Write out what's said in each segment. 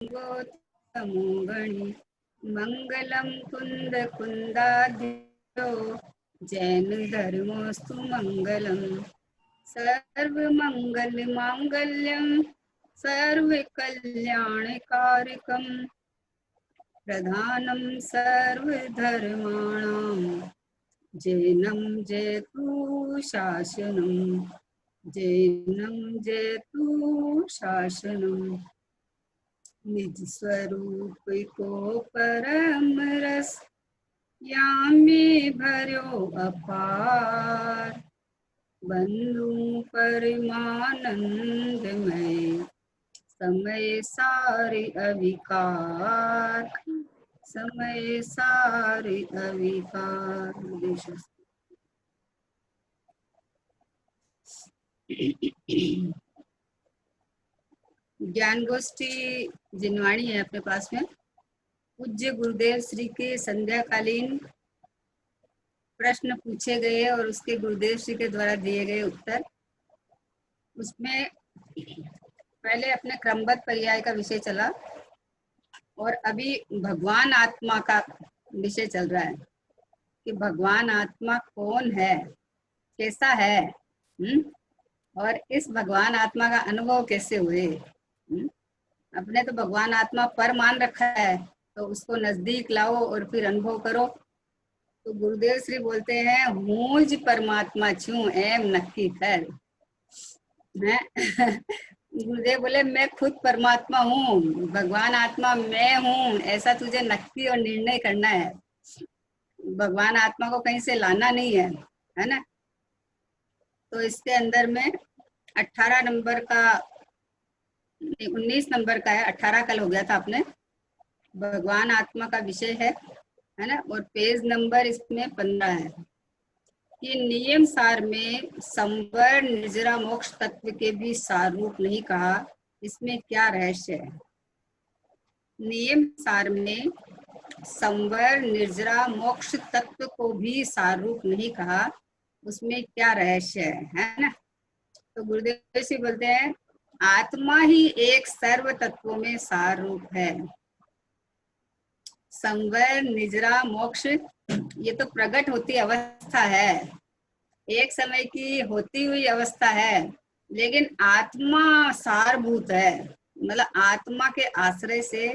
गौतमोगणि मंगलम कुंद कुंदाध्यो जैन धर्मोस्तु मंगलम सर्व मंगल मांगल्यम सर्व कल्याणकारकम प्रधानम सर्वधर्माणां जैनं जयतु शासनं जैनं जयतु शासनं निज स्वरूप को परम रस यामे भर्यो अपार बंधु परमानंदमय समय सारे अविकार समय सारे अविकार। ज्ञान गोष्ठी जिनवाणी है अपने पास में। पूज्य गुरुदेव श्री के संध्याकालीन प्रश्न पूछे गए और उसके गुरुदेव श्री के द्वारा दिए गए उत्तर। उसमें पहले अपने क्रमबद्ध पर्याय का विषय चला और अभी भगवान आत्मा का विषय चल रहा है कि भगवान आत्मा कौन है, कैसा है, और इस भगवान आत्मा का अनुभव कैसे हुए। अपने तो भगवान आत्मा पर मान रखा है, तो उसको नजदीक लाओ और फिर अनुभव करो। तो गुरुदेव श्री बोलते हैं, मुझ परमात्मा छू एम नक्की कर। गुरुदेव बोले, मैं खुद परमात्मा हूँ, भगवान आत्मा मैं हूँ, ऐसा तुझे नक्की और निर्णय करना है। भगवान आत्मा को कहीं से लाना नहीं है, है ना। तो इसके अंदर में 18 नंबर का 19 नंबर का है, 18 कल हो गया था आपने। भगवान आत्मा का विषय है ना। और पेज नंबर इसमें 15 है कि नियम सार में संवर निर्जरा मोक्ष तत्व के भी सार रूप नहीं कहा, इसमें क्या रहस्य है। नियम सार में संवर निर्जरा मोक्ष तत्व को भी सार रूप नहीं कहा, उसमें क्या रहस्य है ना। तो गुरुदेव जी बोलते हैं, आत्मा ही एक सर्व तत्वों में सार रूप है। संवर निजरा मोक्ष ये तो प्रकट होती अवस्था है, एक समय की होती हुई अवस्था है, लेकिन आत्मा सारभूत है। मतलब आत्मा के आश्रय से,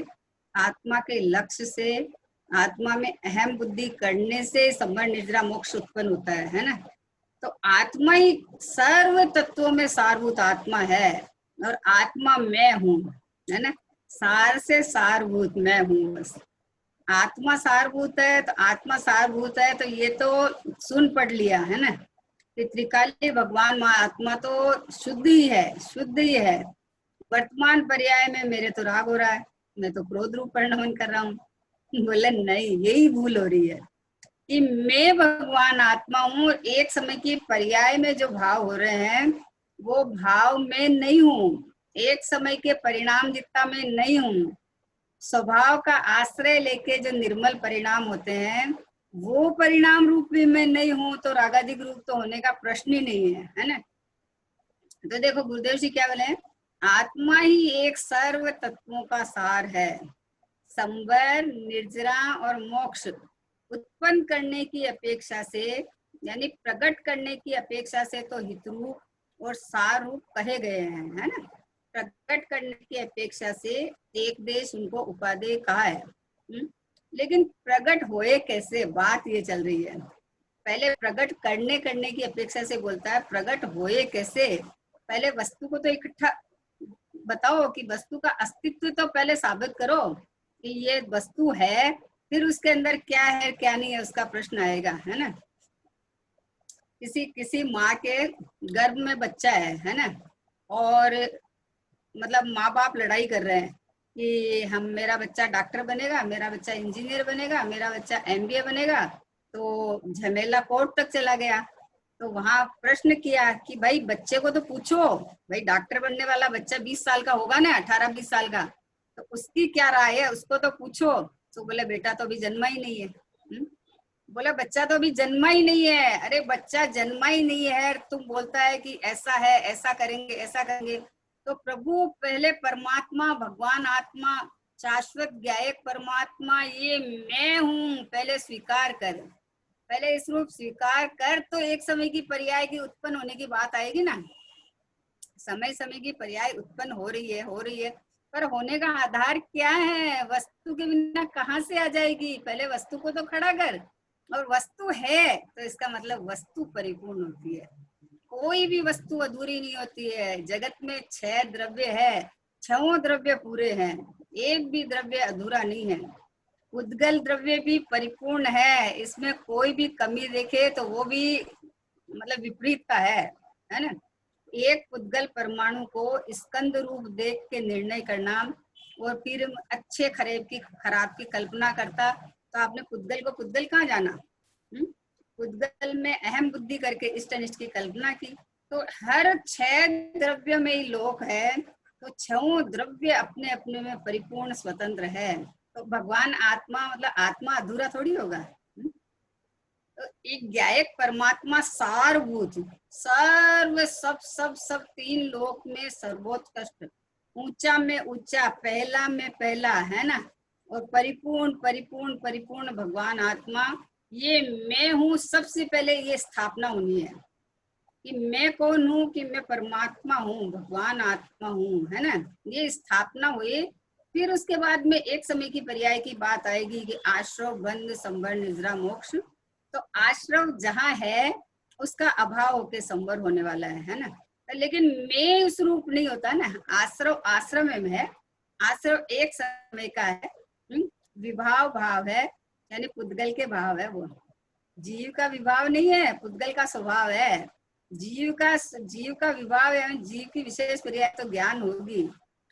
आत्मा के लक्ष्य से, आत्मा में अहम बुद्धि करने से संवर निजरा मोक्ष उत्पन्न होता है ना। तो आत्मा ही सर्व तत्वों में सारभूत आत्मा है और आत्मा मैं हूँ, है ना। सार से सारभूत मैं हूँ। बस आत्मा सारभूत है तो आत्मा सारभूत है, तो ये तो सुन पढ़ लिया है ना। त्रिकाली भगवान आत्मा तो शुद्ध ही है, शुद्ध ही है। वर्तमान पर्याय में मेरे तो राग हो रहा है, मैं तो क्रोध रूप परिणमन कर रहा हूँ। बोले नहीं, यही भूल हो रही है कि मैं भगवान आत्मा हूँ। एक समय की पर्याय में जो भाव हो रहे हैं वो भाव में नहीं हूँ, एक समय के परिणाम जितना मैं नहीं हूँ। स्वभाव का आश्रय लेके जो निर्मल परिणाम होते हैं वो परिणाम रूप भी मैं नहीं हूँ, तो रागादिक रूप तो होने का प्रश्न ही नहीं है ना। तो देखो गुरुदेव जी क्या बोले, आत्मा ही एक सर्व तत्वों का सार है। संवर निर्जरा और मोक्ष उत्पन्न करने की अपेक्षा से, यानी प्रकट करने की अपेक्षा से तो हितरूप और सार रूप कहे गए हैं, है ना। प्रकट करने की अपेक्षा से एक देश उनको उपादेय कहा है। लेकिन प्रकट होए कैसे, बात ये चल रही है। पहले प्रकट करने की अपेक्षा से बोलता है प्रकट होए कैसे। पहले वस्तु को तो इकट्ठा बताओ कि वस्तु का अस्तित्व तो पहले साबित करो कि ये वस्तु है, फिर उसके अंदर क्या है क्या नहीं है उसका प्रश्न आएगा, है ना। किसी माँ के गर्भ में बच्चा है ना, और मतलब माँ बाप लड़ाई कर रहे हैं कि मेरा बच्चा डॉक्टर बनेगा, मेरा बच्चा इंजीनियर बनेगा, मेरा बच्चा एमबीए बनेगा। तो झमेला कोर्ट तक चला गया। तो वहां प्रश्न किया कि भाई बच्चे को तो पूछो, भाई डॉक्टर बनने वाला बच्चा 20 साल का होगा ना, 18-20 साल का, तो उसकी क्या राय है, उसको तो पूछो। तो बोले बेटा तो अभी जन्मा ही नहीं है। बोला बच्चा तो अभी जन्मा ही नहीं है। अरे बच्चा जन्मा ही नहीं है, तुम बोलता है कि ऐसा है, ऐसा करेंगे, ऐसा करेंगे। तो प्रभु पहले परमात्मा, भगवान आत्मा, शाश्वत ज्ञायक परमात्मा, ये मैं हूँ, पहले स्वीकार कर, पहले इस रूप स्वीकार कर, तो एक समय की पर्याय की उत्पन्न होने की बात आएगी ना। समय समय की पर्याय उत्पन्न हो रही है, पर होने का आधार क्या है? वस्तु के बिना कहाँ से आ जाएगी? पहले वस्तु को तो खड़ा कर, और वस्तु है तो इसका मतलब वस्तु परिपूर्ण होती है, कोई भी वस्तु अधूरी नहीं होती है। जगत में 6 द्रव्य है, 6 द्रव्य पूरे हैं, एक भी द्रव्य अधूरा नहीं है। उद्गल द्रव्य भी परिपूर्ण है, इसमें कोई भी कमी देखे तो वो भी मतलब विपरीत का है ना। एक उद्गल परमाणु को स्कंद रूप देख के निर्णय करना और फिर अच्छे खराब की कल्पना करता, तो आपने पुद्गल को पुद्गल कहाँ जाना? पुद्गल में अहम बुद्धि करके इष्ट अनिष्ट की कल्पना की। तो हर 6 द्रव्य में ही लोक है, तो 6 द्रव्य अपने अपने में परिपूर्ण स्वतंत्र है। तो भगवान आत्मा मतलब आत्मा अधूरा थोड़ी होगा। तो एक ज्ञायक परमात्मा सारभूत, सर्व सब सब सब 3 लोक में सर्वोत्कृष्ट, ऊंचा में ऊंचा, पहला में पहला, है ना। और परिपूर्ण परिपूर्ण परिपूर्ण भगवान आत्मा, ये मैं हूँ। सबसे पहले ये स्थापना होनी है कि मैं कौन हूँ, कि मैं परमात्मा हूँ, भगवान आत्मा हूँ, है ना। ये स्थापना हुई, फिर उसके बाद में एक समय की पर्याय की बात आएगी कि आश्रव, बंध, संवर, निद्रा, मोक्ष। तो आश्रव जहाँ है उसका अभाव होके संवर होने वाला है ना। लेकिन मैं उस रूप नहीं होता ना, आश्रव आश्रम में है, आश्रव एक समय का है, विभाव भाव है, यानी पुद्गल के भाव है, वो जीव का विभाव नहीं है, पुद्गल का स्वभाव है। जीव का विभाव है, जीव की विशेष पर्याय तो ज्ञान होगी,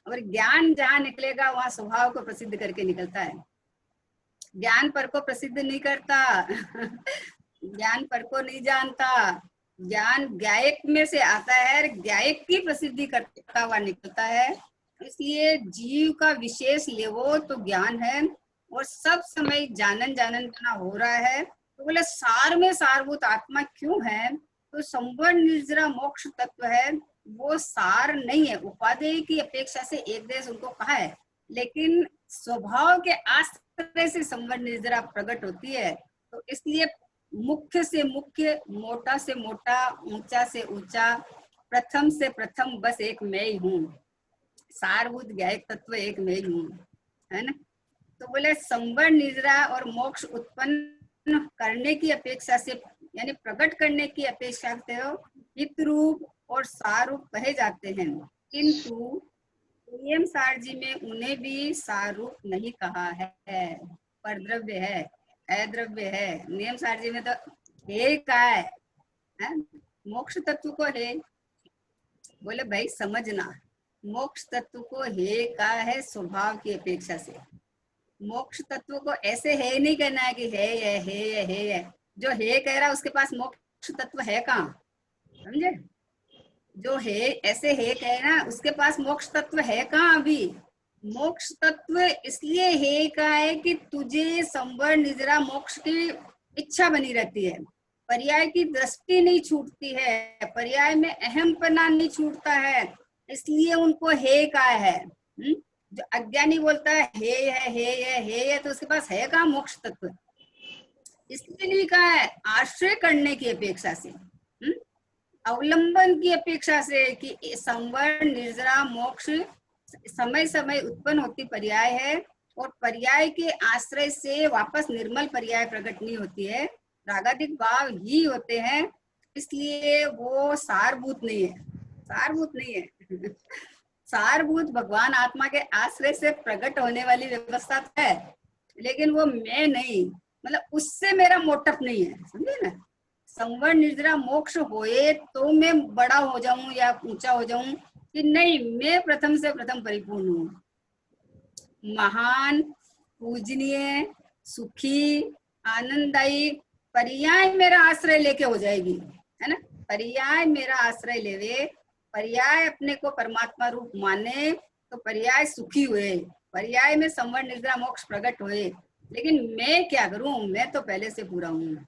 और ज्ञान जहाँ निकलेगा वहां स्वभाव को प्रसिद्ध करके निकलता है, ज्ञान पर को प्रसिद्ध नहीं करता। ज्ञान पर को नहीं जानता, ज्ञान ज्ञायक में से आता है, ज्ञायक की प्रसिद्धि करता हुआ निकलता है। इसलिए जीव का विशेष लेवो तो ज्ञान है, और सब समय जानन जानन बना हो रहा है। तो बोले सार में सारभूत आत्मा क्यों है? तो संवर, निर्जरा, मोक्ष तत्व है, वो सार नहीं है। उपादेय की अपेक्षा से एक देश उनको कहा है, लेकिन स्वभाव के आश्रय से संवर निर्जरा प्रकट होती है। तो इसलिए मुख्य से मुख्य, मोटा से मोटा, ऊंचा से ऊंचा, प्रथम से प्रथम बस एक मैं ही हूँ, सारभूत ज्ञायक तत्व एक मैं ही हूँ, है ना। तो बोले संवर, निर्जरा और मोक्ष उत्पन्न करने की अपेक्षा से, यानी प्रकट करने की अपेक्षा से हित रूप और सारूप कहे जाते हैं, किंतु नियम सारजी में उन्हें भी सारूप नहीं कहा है, पर द्रव्य है, अद्रव्य है। नियम सारजी में तो हे का है? मोक्ष तत्व को हे, बोले भाई समझना, मोक्ष तत्व को हे का है स्वभाव की अपेक्षा से। मोक्ष तत्व को ऐसे है नहीं कहना है कि है। जो है कह रहा उसके पास मोक्ष तत्व है कहाँ? समझे? जो है ऐसे है कह रहा उसके पास मोक्ष तत्व है कहाँ? अभी मोक्ष तत्व इसलिए है का है कि तुझे संवर, निजरा, मोक्ष की इच्छा बनी रहती है, पर्याय की दृष्टि नहीं छूटती है, पर्याय में अहमपना नहीं छूटता है, इसलिए उनको हे का है। जो अज्ञानी बोलता है हे, तो उसके पास है कहाँ मोक्ष तत्व? इसलिए नहीं कहा है, आश्रय करने की अपेक्षा से, अवलंबन की अपेक्षा से, कि संवर, निर्जरा, मोक्ष समय समय उत्पन्न होती पर्याय है, और पर्याय के आश्रय से वापस निर्मल पर्याय प्रकट नहीं होती है, रागादिक भाव ही होते हैं। इसलिए वो सारभूत नहीं है, सारभूत नहीं है। सारभूत भगवान आत्मा के आश्रय से प्रकट होने वाली व्यवस्था है, लेकिन वो मैं नहीं, मतलब उससे मेरा मोटप नहीं है, समझे ना। संवर, निर्जरा, मोक्ष होए तो मैं बड़ा हो जाऊं या ऊंचा हो जाऊं, कि नहीं, मैं प्रथम से प्रथम परिपूर्ण हूँ, महान, पूजनीय, सुखी, आनंददायी। पर्याय मेरा आश्रय लेके हो जाएगी, है ना। पर्याय मेरा आश्रय लेवे, पर्याय अपने को परमात्मा रूप माने, तो पर्याय सुखी हुए, पर्याय में संवर, निद्रा, मोक्ष प्रकट हुए। लेकिन मैं क्या करूं? मैं तो पहले से पूरा हूँ,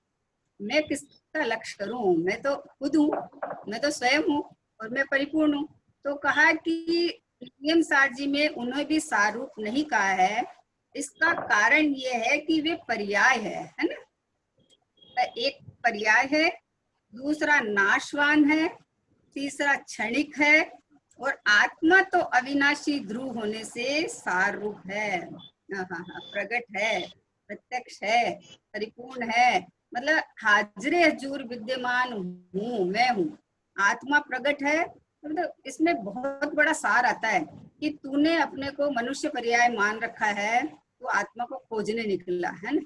मैं किसका लक्ष्य करूं? मैं तो खुद हूँ, मैं तो स्वयं हूँ, और मैं परिपूर्ण हूँ। तो कहा कि नियम सार जी में उन्हें भी सारूप नहीं कहा है। इसका कारण ये है कि वे पर्याय है ना। एक पर्याय है, दूसरा नाशवान है, तीसरा क्षणिक है, और आत्मा तो अविनाशी ध्रुव होने से सार रूप है। हाँ हाँ हाँ, प्रकट है, प्रत्यक्ष है, परिपूर्ण है, मतलब हाजरे हजूर विद्यमान हूँ, मैं हूँ। आत्मा प्रकट है, मतलब इसमें बहुत बड़ा सार आता है कि तूने अपने को मनुष्य पर्याय मान रखा है, तो आत्मा को खोजने निकला है ना।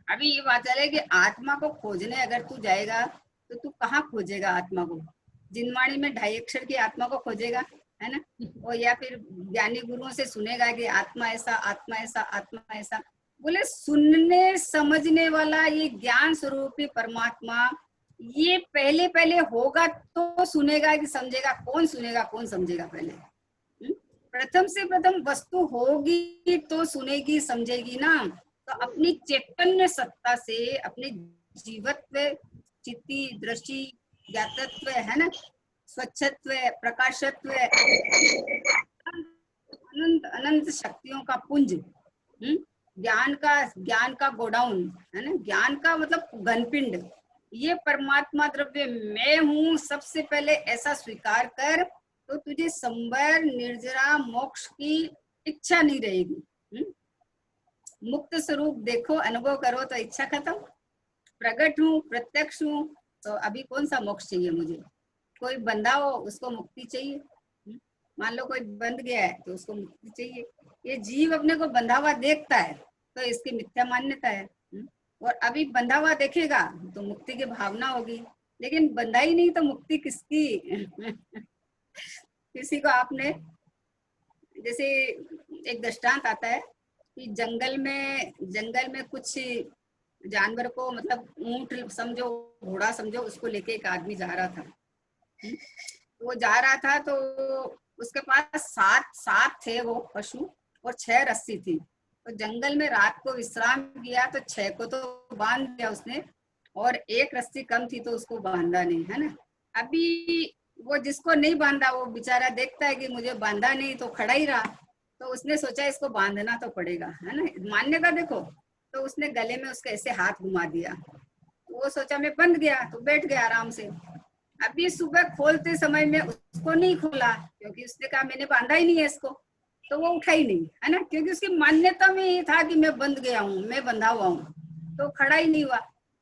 अभी ये बात चले कि आत्मा को खोजने अगर तू जाएगा तो तू कहाँ खोजेगा आत्मा को? जिनवाणी में 2.5 अक्षर की आत्मा को खोजेगा, है ना। और या फिर ज्ञानी गुरुओं से सुनेगा कि आत्मा ऐसा, आत्मा ऐसा, आत्मा ऐसा। बोले सुनने समझने वाला ये ज्ञान स्वरूपी परमात्मा ये पहले पहले होगा तो सुनेगा कि समझेगा? कौन सुनेगा कौन समझेगा पहले? प्रथम से प्रथम वस्तु होगी तो सुनेगी समझेगी ना। तो अपनी चैतन्य सत्ता से अपने जीवत्व, चित्ती, दृष्टि, ज्ञातत्व, है ना, स्वच्छत्व, प्रकाशत्व, अनंत अनंत शक्तियों का पुंज, ज्ञान का गोडाउन, है ना, ज्ञान का मतलब घनपिंड, ये परमात्मा द्रव्य मैं हूँ। सबसे पहले ऐसा स्वीकार कर तो तुझे संवर, निर्जरा, मोक्ष की इच्छा नहीं रहेगी। मुक्त स्वरूप देखो, अनुभव करो तो इच्छा खत्म। प्रकट हूँ, प्रत्यक्ष हूँ, तो अभी कौन सा मोक्ष चाहिए मुझे? कोई बंधा हो उसको मुक्ति चाहिए। मान लो कोई बंध गया है तो उसको मुक्ति चाहिए। ये जीव अपने को बंधा हुआ देखता है तो इसकी मिथ्या मान्यता है। और अभी बंधा हुआ देखेगा तो मुक्ति की भावना होगी, लेकिन बंधा ही नहीं तो मुक्ति किसकी? किसी को आपने, जैसे एक दृष्टांत आता है कि जंगल में कुछ जानवर को, मतलब ऊंट समझो, घोड़ा समझो, उसको लेके एक आदमी जा रहा था। वो जा रहा था तो उसके पास सात थे वो पशु और 6 रस्सी थी। तो जंगल में रात को विश्राम किया तो 6 को तो बांध दिया उसने, और एक रस्सी कम थी तो उसको बांधा नहीं, है ना। अभी वो जिसको नहीं बांधा वो बेचारा देखता है कि मुझे बांधा नहीं, तो खड़ा ही रहा। तो उसने सोचा इसको बांधना तो पड़ेगा, है ना, मान्यता देखो। तो उसने गले में उसके ऐसे हाथ घुमा दिया, तो वो सोचा मैं बंध गया, तो बैठ गया आराम से। अभी सुबह खोलते समय में उसको नहीं खोला, क्योंकि उसने कहा मैंने बांधा ही नहीं है इसको, तो वो उठा ही नहीं, है ना, क्योंकि उसकी मान्यता में ये था कि मैं बंध गया हूँ, मैं बंधा हुआ हूँ, तो खड़ा ही नहीं हुआ।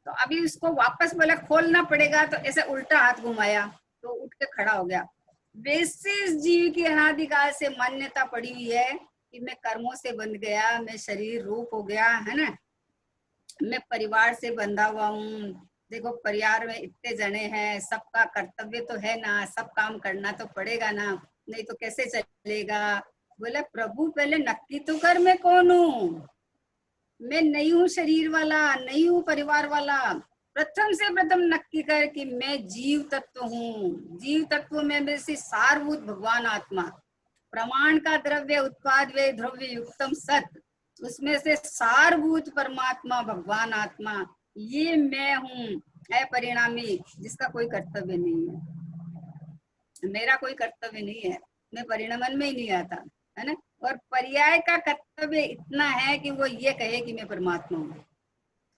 तो अभी उसको वापस बोला खोलना पड़ेगा, तो ऐसे उल्टा हाथ घुमाया तो उठ के खड़ा हो गया। वैसे इस जीव की अनादिकाल से मान्यता पड़ी हुई है कि मैं कर्मों से बंध गया, मैं शरीर रूप हो गया, है ना, मैं परिवार से बंधा हुआ हूँ। देखो परिवार में इतने जने हैं, सबका कर्तव्य तो है ना, सब काम करना तो पड़ेगा ना, नहीं तो कैसे चलेगा? बोले प्रभु पहले नक्की तो कर मैं कौन हूँ। मैं नहीं हूँ शरीर वाला, नहीं हूँ परिवार वाला। प्रथम से प्रथम नक्की कर कि मैं जीव तत्व हूँ। जीव तत्व में से सारभूत भगवान आत्मा, प्रमाण का द्रव्य, उत्पाद वे द्रव्य युक्तम सत, उसमें से सारभूत परमात्मा भगवान आत्मा, ये मैं हूँ अपरिणामी, जिसका कोई कर्तव्य नहीं है। मेरा कोई कर्तव्य नहीं है, मैं परिणमन में ही नहीं आता, है ना। और पर्याय का कर्तव्य इतना है कि वो ये कहे कि मैं परमात्मा हूँ,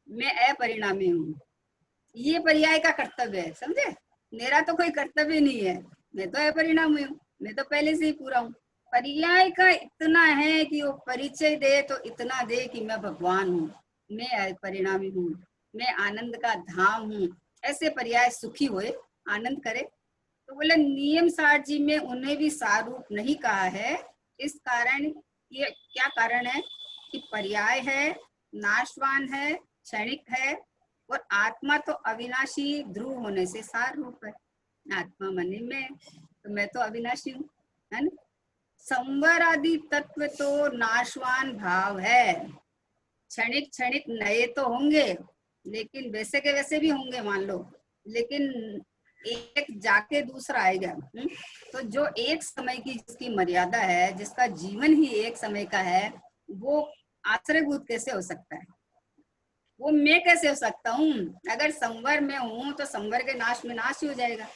मैं अपरिणामी हूँ। ये पर्याय का कर्तव्य है, समझे। मेरा तो कोई कर्तव्य नहीं है, मैं तो अपरिणामी हूँ, मैं तो पहले से ही पूरा हूँ। पर्याय का इतना है कि वो परिचय दे तो इतना दे कि मैं भगवान हूँ, मैं परिणामी हूँ, मैं आनंद का धाम हूँ। ऐसे पर्याय सुखी हुए, आनंद करे। तो बोले नियम सार जी में उन्हें भी सारूप नहीं कहा है। इस कारण, ये क्या कारण है कि पर्याय है, नाशवान है, क्षणिक है, और आत्मा तो अविनाशी ध्रुव होने से सार रूप है। आत्मा मनी में, तो मैं तो अविनाशी हूँ, है ना। संवर आदि तत्व तो नाशवान भाव है। क्षणिक क्षणिक नए तो होंगे, लेकिन वैसे के वैसे भी होंगे मान लो, लेकिन एक जाके दूसरा आएगा। तो जो एक समय की जिसकी मर्यादा है, जिसका जीवन ही एक समय का है, वो आश्रयभूत कैसे हो सकता है? वो मैं कैसे हो सकता हूँ? अगर संवर में हूँ तो संवर के नाश में नाश ही हो जाएगा।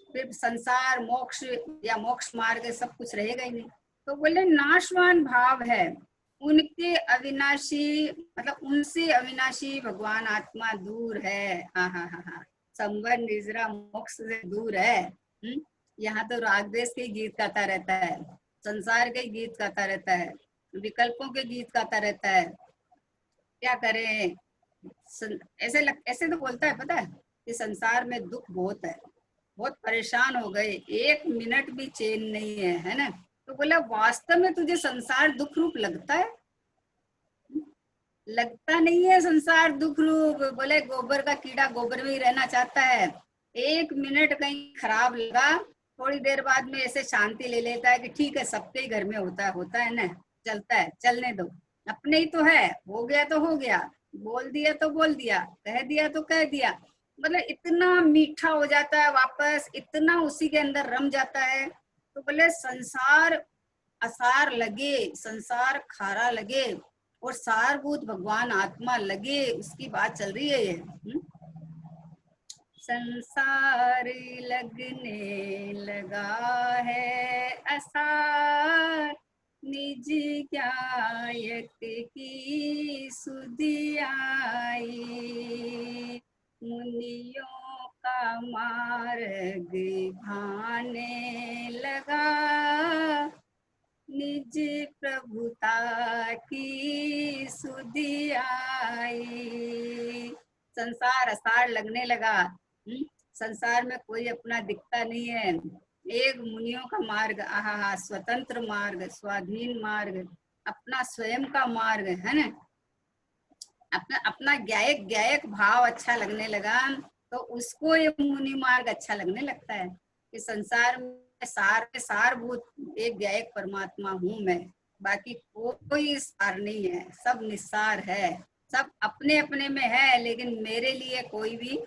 फिर संसार मोक्ष या मोक्ष मार्ग सब कुछ रहेगा ही नहीं। तो बोले नाशवान भाव है, उनके अविनाशी मतलब उनसे अविनाशी भगवान आत्मा दूर है। हाँ हाँ हाँ हाँ, संवर निजरा मोक्ष से दूर है। यहाँ तो रागदेश के गीत गाता रहता है, संसार के गीत गाता रहता है, विकल्पों के गीत गाता रहता है। क्या करें, ऐसे तो बोलता है, पता है कि संसार में दुख बहुत है, बहुत परेशान हो गए, एक मिनट भी चैन नहीं है, है ना। तो बोला वास्तव में तुझे संसार दुख रूप लगता है? लगता नहीं है संसार दुख रूप। बोले गोबर का कीड़ा गोबर में ही रहना चाहता है, एक मिनट कहीं खराब लगा, थोड़ी देर बाद में ऐसे शांति ले लेता है कि ठीक है सबके ही घर में होता है ना, चलता है, चलने दो, अपने ही तो है, हो गया तो हो गया, बोल दिया तो बोल दिया, कह दिया तो कह दिया। मतलब इतना मीठा हो जाता है वापस, इतना उसी के अंदर रम जाता है। तो बोले संसार असार लगे, संसार खारा लगे और सारभूत भगवान आत्मा लगे, उसकी बात चल रही है ये। संसार लगने लगा है असार, निज गायक की सुधि आई, मुनियों का मार्ग भाने लगा, निज प्रभुता की सुधि आई। संसार असार लगने लगा, संसार में कोई अपना दिखता नहीं है। एक मुनियों का मार्ग, आहा, स्वतंत्र मार्ग, स्वाधीन मार्ग, अपना स्वयं का मार्ग है ना, अपना अपना गायक गायक भाव अच्छा लगने लगा, तो उसको ये मुनि मार्ग अच्छा लगने लगता है कि संसार में सारभूत एक गायक परमात्मा हूँ मैं, बाकी कोई सार नहीं है, सब निस्सार है, सब अपने अपने में है, लेकिन मेरे लिए कोई भी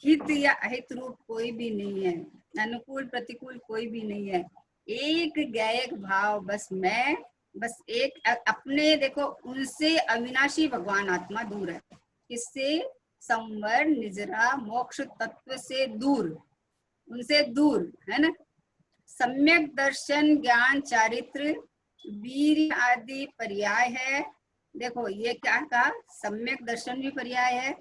हित या अहित रूप कोई भी नहीं है, अनुकूल प्रतिकूल कोई भी नहीं है। एक गायक भाव बस मैं, बस एक अपने, देखो उनसे अविनाशी भगवान आत्मा दूर है, किससे? संवर निजरा मोक्ष तत्व से दूर, उनसे दूर है ना। सम्यक दर्शन ज्ञान चारित्र वीर आदि पर्याय है। देखो ये क्या कहा, सम्यक दर्शन भी पर्याय है,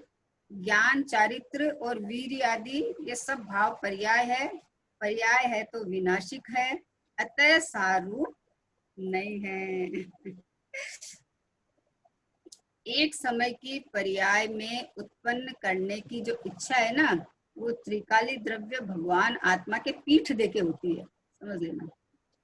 ज्ञान चारित्र और वीर आदि ये सब भाव पर्याय है। पर्याय है तो विनाशिक है, अतः सारूप नहीं है। एक समय की पर्याय में उत्पन्न करने की जो इच्छा है ना, वो त्रिकाली द्रव्य भगवान आत्मा के पीठ देके होती है, समझ लेना।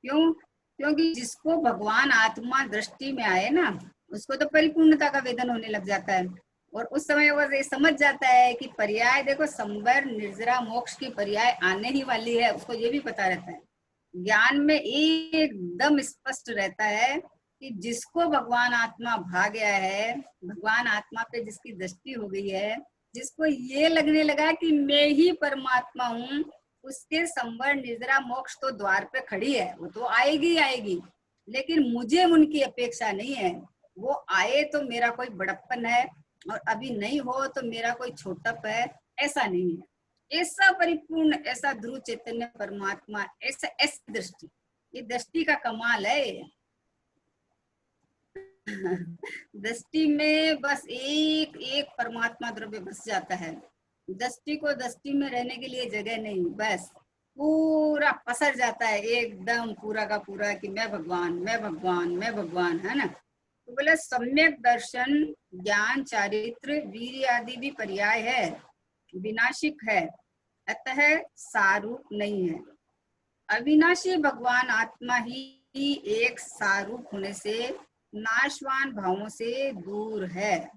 क्यों? क्योंकि जिसको भगवान आत्मा दृष्टि में आए ना, उसको तो परिपूर्णता का वेदन होने लग जाता है, और उस समय वो ये समझ जाता है कि पर्याय, देखो संवर निर्जरा मोक्ष की पर्याय आने ही वाली है, उसको ये भी पता रहता है, ज्ञान में एकदम स्पष्ट रहता है कि जिसको भगवान आत्मा भा गया है, भगवान आत्मा पे जिसकी दृष्टि हो गई है, जिसको ये लगने लगा कि मैं ही परमात्मा हूँ, उसके संवर निजरा मोक्ष तो द्वार पे खड़ी है, वो तो आएगी आएगी, लेकिन मुझे उनकी अपेक्षा नहीं है। वो आए तो मेरा कोई बड़प्पन है, और अभी नहीं हो तो मेरा कोई छोटप है, ऐसा नहीं है। ऐसा परिपूर्ण, ऐसा ध्रुव चैतन्य परमात्मा, ऐसा ऐसी दृष्टि, ये दृष्टि का कमाल है। दृष्टि में बस एक एक परमात्मा द्रव्य बस जाता है, दृष्टि को दृष्टि में रहने के लिए जगह नहीं, बस पूरा पसर जाता है एकदम पूरा का पूरा कि मैं भगवान, मैं भगवान, मैं भगवान, है ना। तो बोले सम्यक दर्शन ज्ञान चारित्र वीर आदि भी पर्याय है, विनाशिक है, अतः सारूप नहीं है। अविनाशी भगवान आत्मा ही एक सारूप होने से नाशवान भावों से दूर है।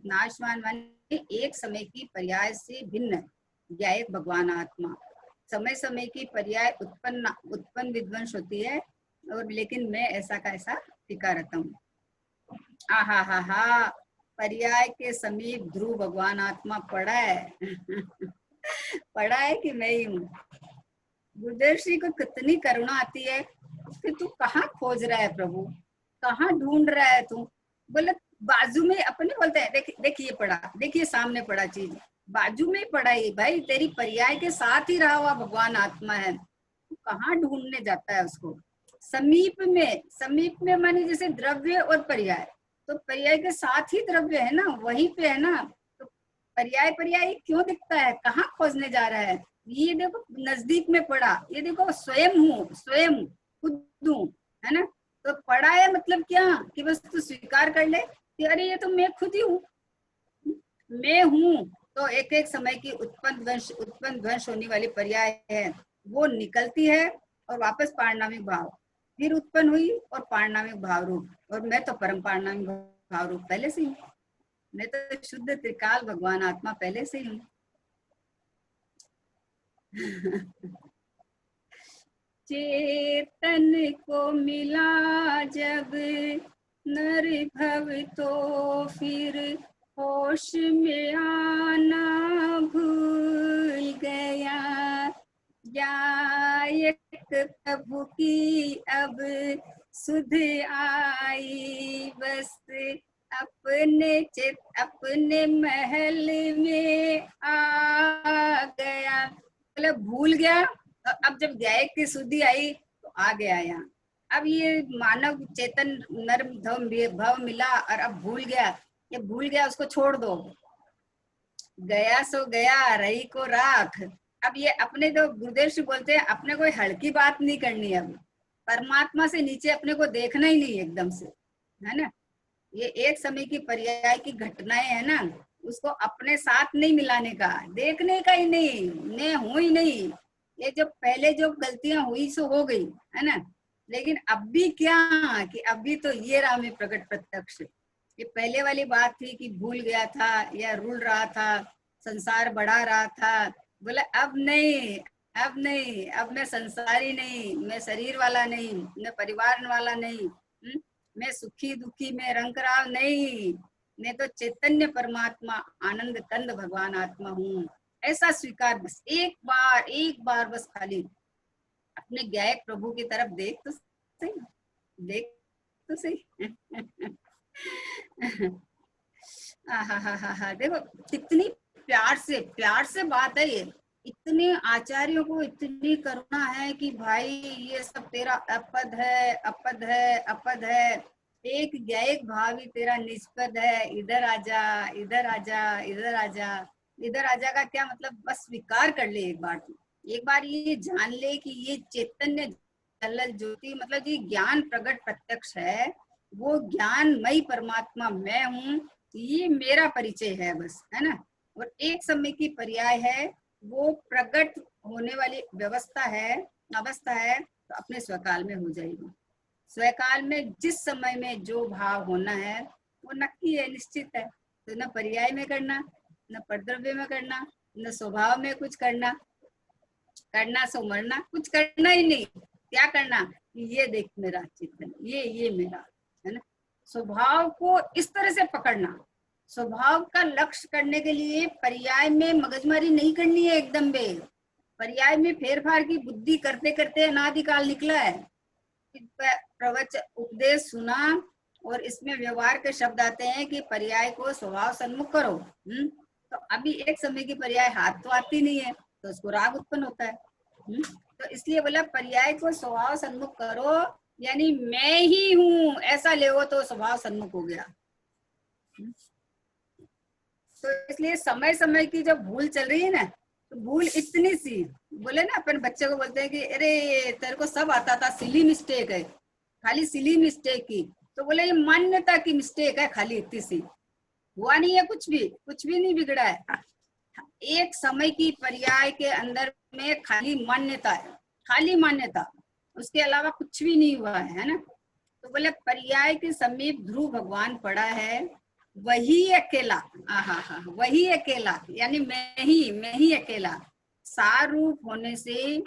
नाशवान माने एक समय की पर्याय से भिन्न ज्ञायक भगवान आत्मा, समय समय की पर्याय उत्पन्न विध्वंस होती है, और लेकिन मैं ऐसा का ऐसा टिका रहता हूँ। आहा हा हा, पर्याय के समीप ध्रुव भगवान आत्मा पड़ा है। पड़ा है कि मैं ही हूँ। गुरुदेव श्री को कितनी करुणा आती है कि तू कहाँ खोज रहा है प्रभु, कहाँ ढूंढ रहा है तू। बोले बाजू में अपने बोलते हैं, देखिए पड़ा, देखिए सामने पड़ा चीज, बाजू में ही पड़ा है भाई, तेरी पर्याय के साथ ही रहा हुआ भगवान आत्मा है, तू कहाँ ढूंढने जाता है उसको। समीप में माने जैसे द्रव्य और पर्याय, तो पर्याय के साथ ही द्रव्य है ना, वहीं पे है ना, तो पर्याय पर्याय क्यों दिखता है, कहाँ खोजने जा रहा है। ये देखो नजदीक में पड़ा, ये देखो स्वयं हूँ, स्वयं खुद हूँ, है ना। तो पड़ा है मतलब क्या, कि बस तू स्वीकार कर ले कि अरे ये तो मैं खुद ही हूँ, मैं हूँ। तो एक एक समय की उत्पन्न ध्वंस होने वाली पर्याय है, वो निकलती है और वापस पारिणामिक भाव, फिर उत्पन्न हुई और पारिणामिक भाव रूप, और मैं तो परम पारिणामिक भाव रूप पहले से ही हूँ, मैं तो शुद्ध त्रिकाल भगवान आत्मा पहले से ही हूँ। चेतन को मिला जब नर भव, तो फिर होश में आना भूल गया। गायक प्रभु की अब सुध आई, बस अपने महल में आ गया। मतलब भूल गया, अब जब गायक की सुधि आई तो आ गया यहाँ। अब ये मानव चेतन नर भव मिला और अब भूल गया, ये भूल गया उसको छोड़ दो, गया सो गया, रही को राख। अब ये अपने जो गुरुदेव जी बोलते हैं, अपने कोई हल्की बात नहीं करनी, अब परमात्मा से नीचे अपने को देखना ही नहीं एकदम से, है ना। ये एक समय की पर्याय की घटनाएं है ना, उसको अपने साथ नहीं मिलाने का, देखने का ही नहीं, मैं हूं ही नहीं। ये जो पहले जो गलतियां हुई सो हो गई, है ना। लेकिन अब भी क्या, कि अभी तो ये रहा में प्रकट प्रत्यक्ष। ये पहले वाली बात थी कि भूल गया था या रुल रहा था, संसार बढ़ा रहा था, बोला अब नहीं, अब नहीं, अब मैं संसारी नहीं, मैं शरीर वाला नहीं, मैं परिवार वाला नहीं, मैं सुखी दुखी में रंग राव नहीं, मैं तो चैतन्य परमात्मा आनंद कंद भगवान आत्मा हूँ। ऐसा स्वीकार, बस एक बार बस खाली अपने गायक प्रभु की तरफ देख तो सही, देख तो सही। देखो कितनी प्यार से बात है ये। इतने आचार्यों को इतनी करुणा है कि भाई ये सब तेरा अपद है, अपद है, अपद है, एक गायक भाव ही तेरा निष्पद है, इधर आजा, इधर आजा, इधर आजा। इधर आजा का क्या मतलब, बस स्वीकार कर ले एक बार, एक बार ये जान ले कि ये चैतन्य जलल ज्योति मतलब ये ज्ञान प्रकट प्रत्यक्ष है, वो ज्ञानमयी परमात्मा मैं हूँ, ये मेरा परिचय है बस, है ना। और एक समय की पर्याय है, वो प्रकट होने वाली व्यवस्था है, अवस्था है, तो अपने स्वकाल में हो जाएगी। स्वकाल में जिस समय में जो भाव होना है वो नक्की है, निश्चित है। तो न पर्याय में करना, न परद्रव्य में करना, न स्वभाव में कुछ करना, करना सो मरना, कुछ करना ही नहीं। क्या करना, ये देख मेरा चिंतन, ये मेरा, है ना। स्वभाव को इस तरह से पकड़ना, स्वभाव का लक्ष्य करने के लिए पर्याय में मगजमारी नहीं करनी है एकदम बे। पर्याय में फेर फार की बुद्धि करते करते अनादिकाल निकला है। प्रवचन उपदेश सुना और इसमें व्यवहार के शब्द आते हैं कि पर्याय को स्वभाव सन्मुख करो। तो अभी एक समय की पर्याय हाथ तो आती नहीं है, तो उसको राग उत्पन्न होता है। तो इसलिए बोला पर्याय को स्वभाव सन्मुख करो, यानी मैं ही हूँ ऐसा ले, तो स्वभाव सन्मुख हो गया। तो इसलिए समय समय की जब भूल चल रही है ना, तो भूल इतनी सी, बोले ना अपन बच्चे को बोलते हैं कि अरे तेरे को सब आता था, सिली मिस्टेक है, खाली सिली मिस्टेक की। तो बोले ये मान्यता की मिस्टेक है, खाली इतनी सी, हुआ नहीं है, कुछ भी नहीं बिगड़ा है। एक समय की पर्याय के अंदर में खाली मान्यता है, खाली मान्यता, उसके अलावा कुछ भी नहीं हुआ है ना। तो बोले पर्याय के समीप ध्रुव भगवान पड़ा है, वही अकेला, वही अकेला, यानी मैं ही अकेला सार रूप होने से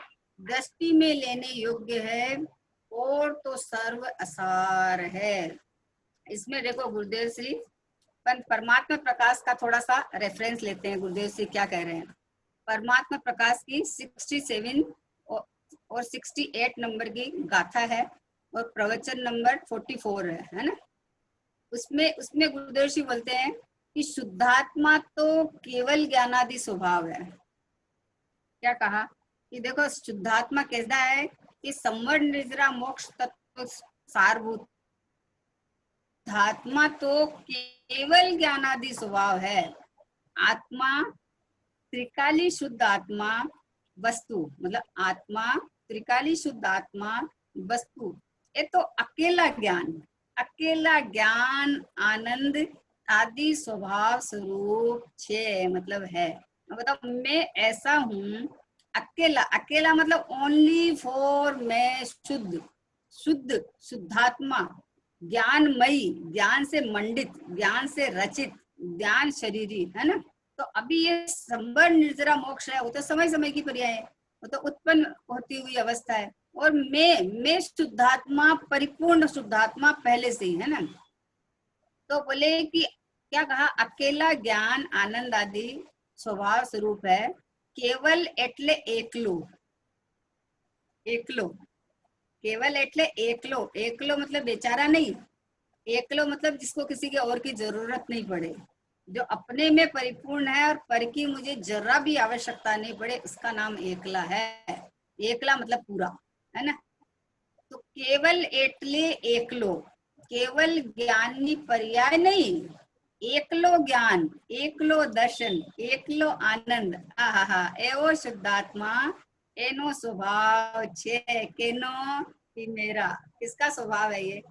दृष्टि में लेने योग्य है, और तो सर्व असार है। इसमें देखो गुरुदेव श्री परमात्मा प्रकाश का थोड़ा सा रेफरेंस लेते हैं, गुरुदेव श्री क्या कह रहे हैं। परमात्मा प्रकाश की 67 और 68 नंबर की गाथा है, और प्रवचन नंबर 44 है ना। उसमें गुरुदेव जी बोलते हैं कि शुद्धात्मा तो केवल ज्ञानादि स्वभाव है। क्या कहा कि देखो शुद्धात्मा कैसा है कि संवर निद्रा मोक्ष तत्व सारभूत। शुद्धात्मा तो केवल ज्ञानादि स्वभाव है। आत्मा त्रिकाली शुद्ध आत्मा वस्तु, मतलब आत्मा त्रिकाली शुद्ध आत्मा वस्तु, ये तो अकेला ज्ञान आनंद आदि स्वभाव स्वरूप छे, मतलब है। मतलब मैं ऐसा हूँ, अकेला, अकेला मतलब ओनली फॉर मैं शुद्ध, शुद्धात्मा, ज्ञानमयी, ज्ञान से मंडित, ज्ञान से रचित, ज्ञान शरीरी, है ना। तो अभी ये संवर निर्जरा मोक्ष है, वो तो समय समय की पर्याय है, वो तो उत्पन्न होती हुई अवस्था है। और मैं शुद्धात्मा, परिपूर्ण शुद्धात्मा पहले से ही, है ना। तो बोले कि क्या कहा, अकेला ज्ञान आनंद आदि स्वभाव स्वरूप है, केवल एटले एकलो, एकलो, केवल एटले एकलो, एकलो मतलब बेचारा नहीं, एकलो मतलब जिसको किसी के और की जरूरत नहीं पड़े, जो अपने में परिपूर्ण है और पर की मुझे जरा भी आवश्यकता नहीं पड़े, उसका नाम एकला है। एकला मतलब पूरा, है ना। तो केवल एटले एकलो, केवल ज्ञानी पर्याय नहीं, एकलो ज्ञान, एकलो दर्शन, एकलो आनंद, आहा, एवो शुद्धात्मा एनो स्वभाव छे, केनो कि मेरा, किसका स्वभाव है ये,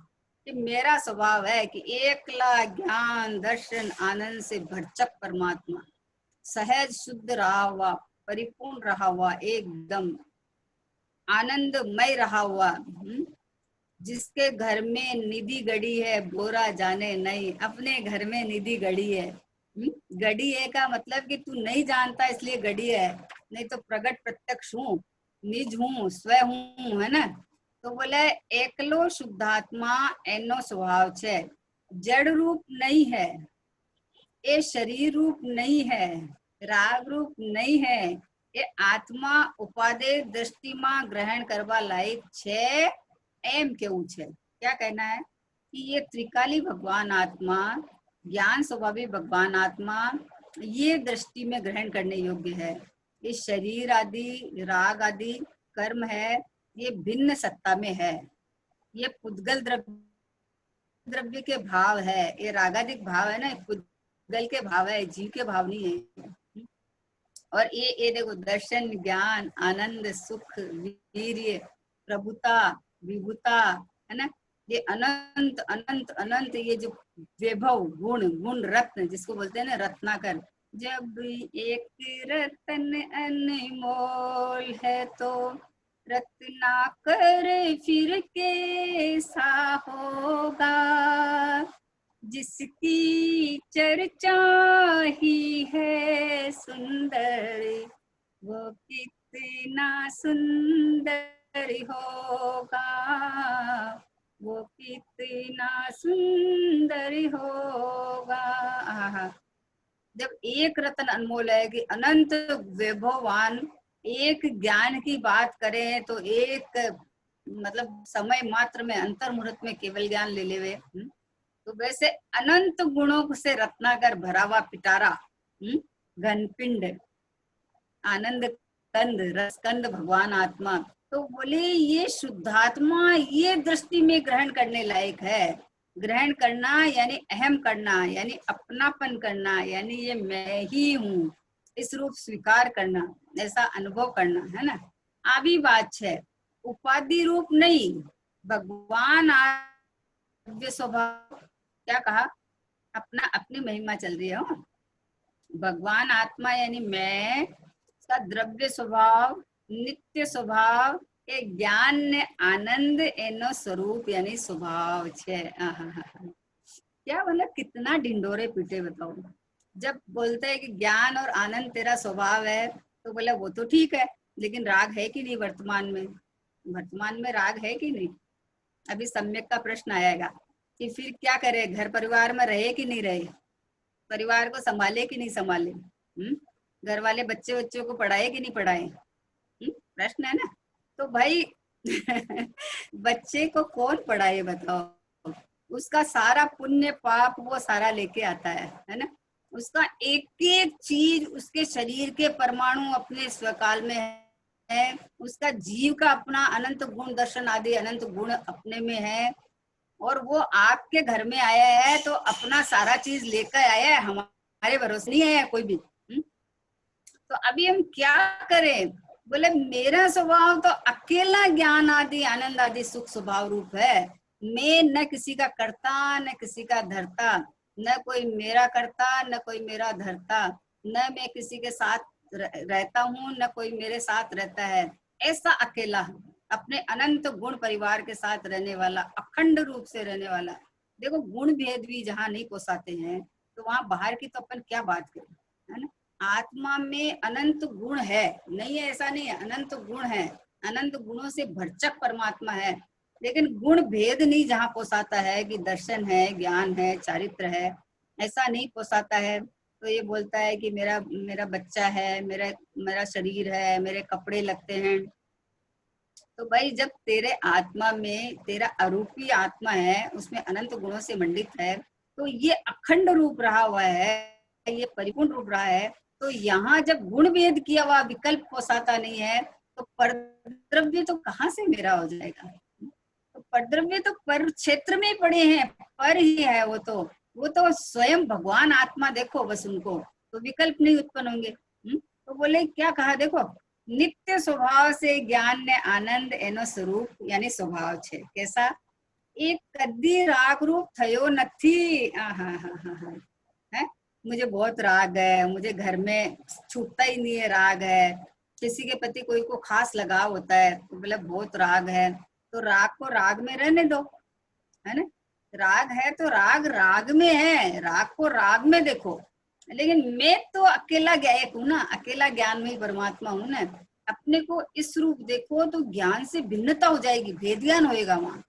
कि मेरा स्वभाव है कि एकला ज्ञान दर्शन आनंद से भरचक परमात्मा, सहज शुद्ध रहा हुआ, परिपूर्ण रहा हुआ, एकदम आनंदमय रहा हुआ, जिसके घर में निधि गड़ी है बोरा जाने नहीं, अपने घर में निधि गड़ी है। गड़ी है का मतलब कि तू नहीं जानता इसलिए गड़ी है, नहीं तो प्रगट प्रत्यक्ष हूँ, निज हूँ, स्व हूँ, है ना। तो बोले एकलो शुद्धात्मा एनो स्वभाव छे, जड़ रूप नहीं है, ये शरीर रूप नहीं है, राग रूप नहीं है, ये आत्मा उपादेय दृष्टि में ग्रहण करवा लायक छे, एम केवू छे। क्या कहना है कि ये त्रिकाली भगवान आत्मा, ज्ञान स्वभावी भगवान आत्मा, ये दृष्टि में ग्रहण करने योग्य है। ये शरीर आदि राग आदि कर्म है, ये भिन्न सत्ता में है, ये पुद्गल द्रव्य के भाव है, ये रागादिक भाव है ना, पुद्गल के भाव है, जीव के भाव नहीं है। और ये देखो दर्शन ज्ञान आनंद सुख वीर्य प्रभुता विभुता, है ना, ये अनंत अनंत अनंत, ये जो वैभव गुण गुण रत्न जिसको बोलते हैं ना, रत्नाकर, जब एक रत्न अनमोल है तो रत्नाकर फिर कैसा होगा, जिसकी चर्चा ही है सुंदर, वो कितना सुंदर होगा, वो कितना सुंदर होगा। आहा, जब एक रत्न अनमोल है कि अनंत वैभववान, एक ज्ञान की बात करें तो एक मतलब समय मात्र में अंतर मुहूर्त में केवल ज्ञान ले लेवे, तो वैसे अनंत गुणों से रत्नाकर भरा हुआ पिटारा, घनपिंड आनंद कंद रसकंद भगवान आत्मा, तो बोले ये शुद्धात्मा ये दृष्टि में ग्रहण करने लायक है। ग्रहण करना यानी अहम करना, यानी अपनापन करना, यानी ये मैं ही हूँ, इस रूप स्वीकार करना, ऐसा अनुभव करना, है ना। आवी बात है, उपाधि रूप नहीं, भगवान आद्य स्वभाव, क्या कहा, अपना अपनी महिमा चल रही है। भगवान आत्मा यानी मैं, उसका द्रव्य स्वभाव नित्य स्वभाव એ જ્ઞાન ને આનંદ એનો સ્વરૂપ यानी स्वभाव છે। क्या मतलब कितना ढिंडोरे पीटे बताओ। जब बोलते हैं कि ज्ञान और आनंद तेरा स्वभाव है तो बोले वो तो ठीक है, लेकिन राग है कि नहीं वर्तमान में, वर्तमान में राग है कि नहीं। अभी सम्यक का प्रश्न आएगा कि फिर क्या करे, घर परिवार में रहे कि नहीं रहे, परिवार को संभाले कि नहीं संभाले, घर वाले बच्चे बच्चों को पढ़ाए कि नहीं पढ़ाए, प्रश्न है ना। तो भाई बच्चे को कौन पढ़ाए बताओ, उसका सारा पुण्य पाप वो सारा लेके आता है ना। उसका एक एक चीज, उसके शरीर के परमाणु अपने स्वकाल में है, उसका जीव का अपना अनंत गुण दर्शन आदि अनंत गुण अपने में है, और वो आपके घर में आया है तो अपना सारा चीज लेकर आया है, हमारे भरोसे नहीं आया कोई भी। तो अभी हम क्या करें? बोले मेरा स्वभाव तो अकेला ज्ञान आदि आनंद आदि सुख स्वभाव रूप है। मैं न किसी का करता न किसी का धरता, न कोई मेरा करता न कोई मेरा धरता, न मैं किसी के साथ रहता हूँ न कोई मेरे साथ रहता है। ऐसा अकेला अपने अनंत गुण परिवार के साथ रहने वाला, अखंड रूप से रहने वाला। देखो गुण भेद भी जहाँ नहीं पोसाते हैं तो वहां बाहर की तो अपन क्या बात करें, है ना। आत्मा में अनंत गुण है, नहीं है ऐसा नहीं है, अनंत गुण है, अनंत गुणों से भरचक परमात्मा है। लेकिन गुण भेद नहीं जहाँ पोसाता है कि दर्शन है, ज्ञान है, चारित्र है, ऐसा नहीं पोसाता है। तो ये बोलता है कि मेरा मेरा बच्चा है, मेरा मेरा शरीर है, मेरे कपड़े लगते हैं। तो भाई जब तेरे आत्मा में तेरा अरूपी आत्मा है, उसमें अनंत गुणों से मंडित है, तो ये अखंड रूप रहा हुआ है, ये परिपूर्ण रूप रहा है। तो यहाँ जब गुण भेद किया हुआ विकल्प पोसाता नहीं है तो परद्रव्य तो कहाँ से मेरा हो जाएगा? तो परद्रव्य तो पर क्षेत्र में ही पड़े हैं, पर ही है वो तो स्वयं भगवान आत्मा, देखो बस उनको तो विकल्प नहीं उत्पन्न होंगे। तो बोले क्या कहा, देखो नित्य स्वभाव से ज्ञान ने आनंद एनो स्वरूप यानी स्वभाव छे। कैसा? एक कदी राग रूप थयो नथी। है, मुझे बहुत राग है, मुझे घर में छूटता ही नहीं है, राग है। किसी के प्रति कोई को खास लगाव होता है तो बोले बहुत राग है, तो राग को राग में रहने दो, है ना। राग है तो राग राग में है, राग को राग में देखो। लेकिन मैं तो अकेला गायक हूँ ना, अकेला ज्ञान में ही परमात्मा हूँ ना। अपने को इस रूप देखो तो ज्ञान से भिन्नता हो जाएगी, भेद ज्ञान होएगा वहां।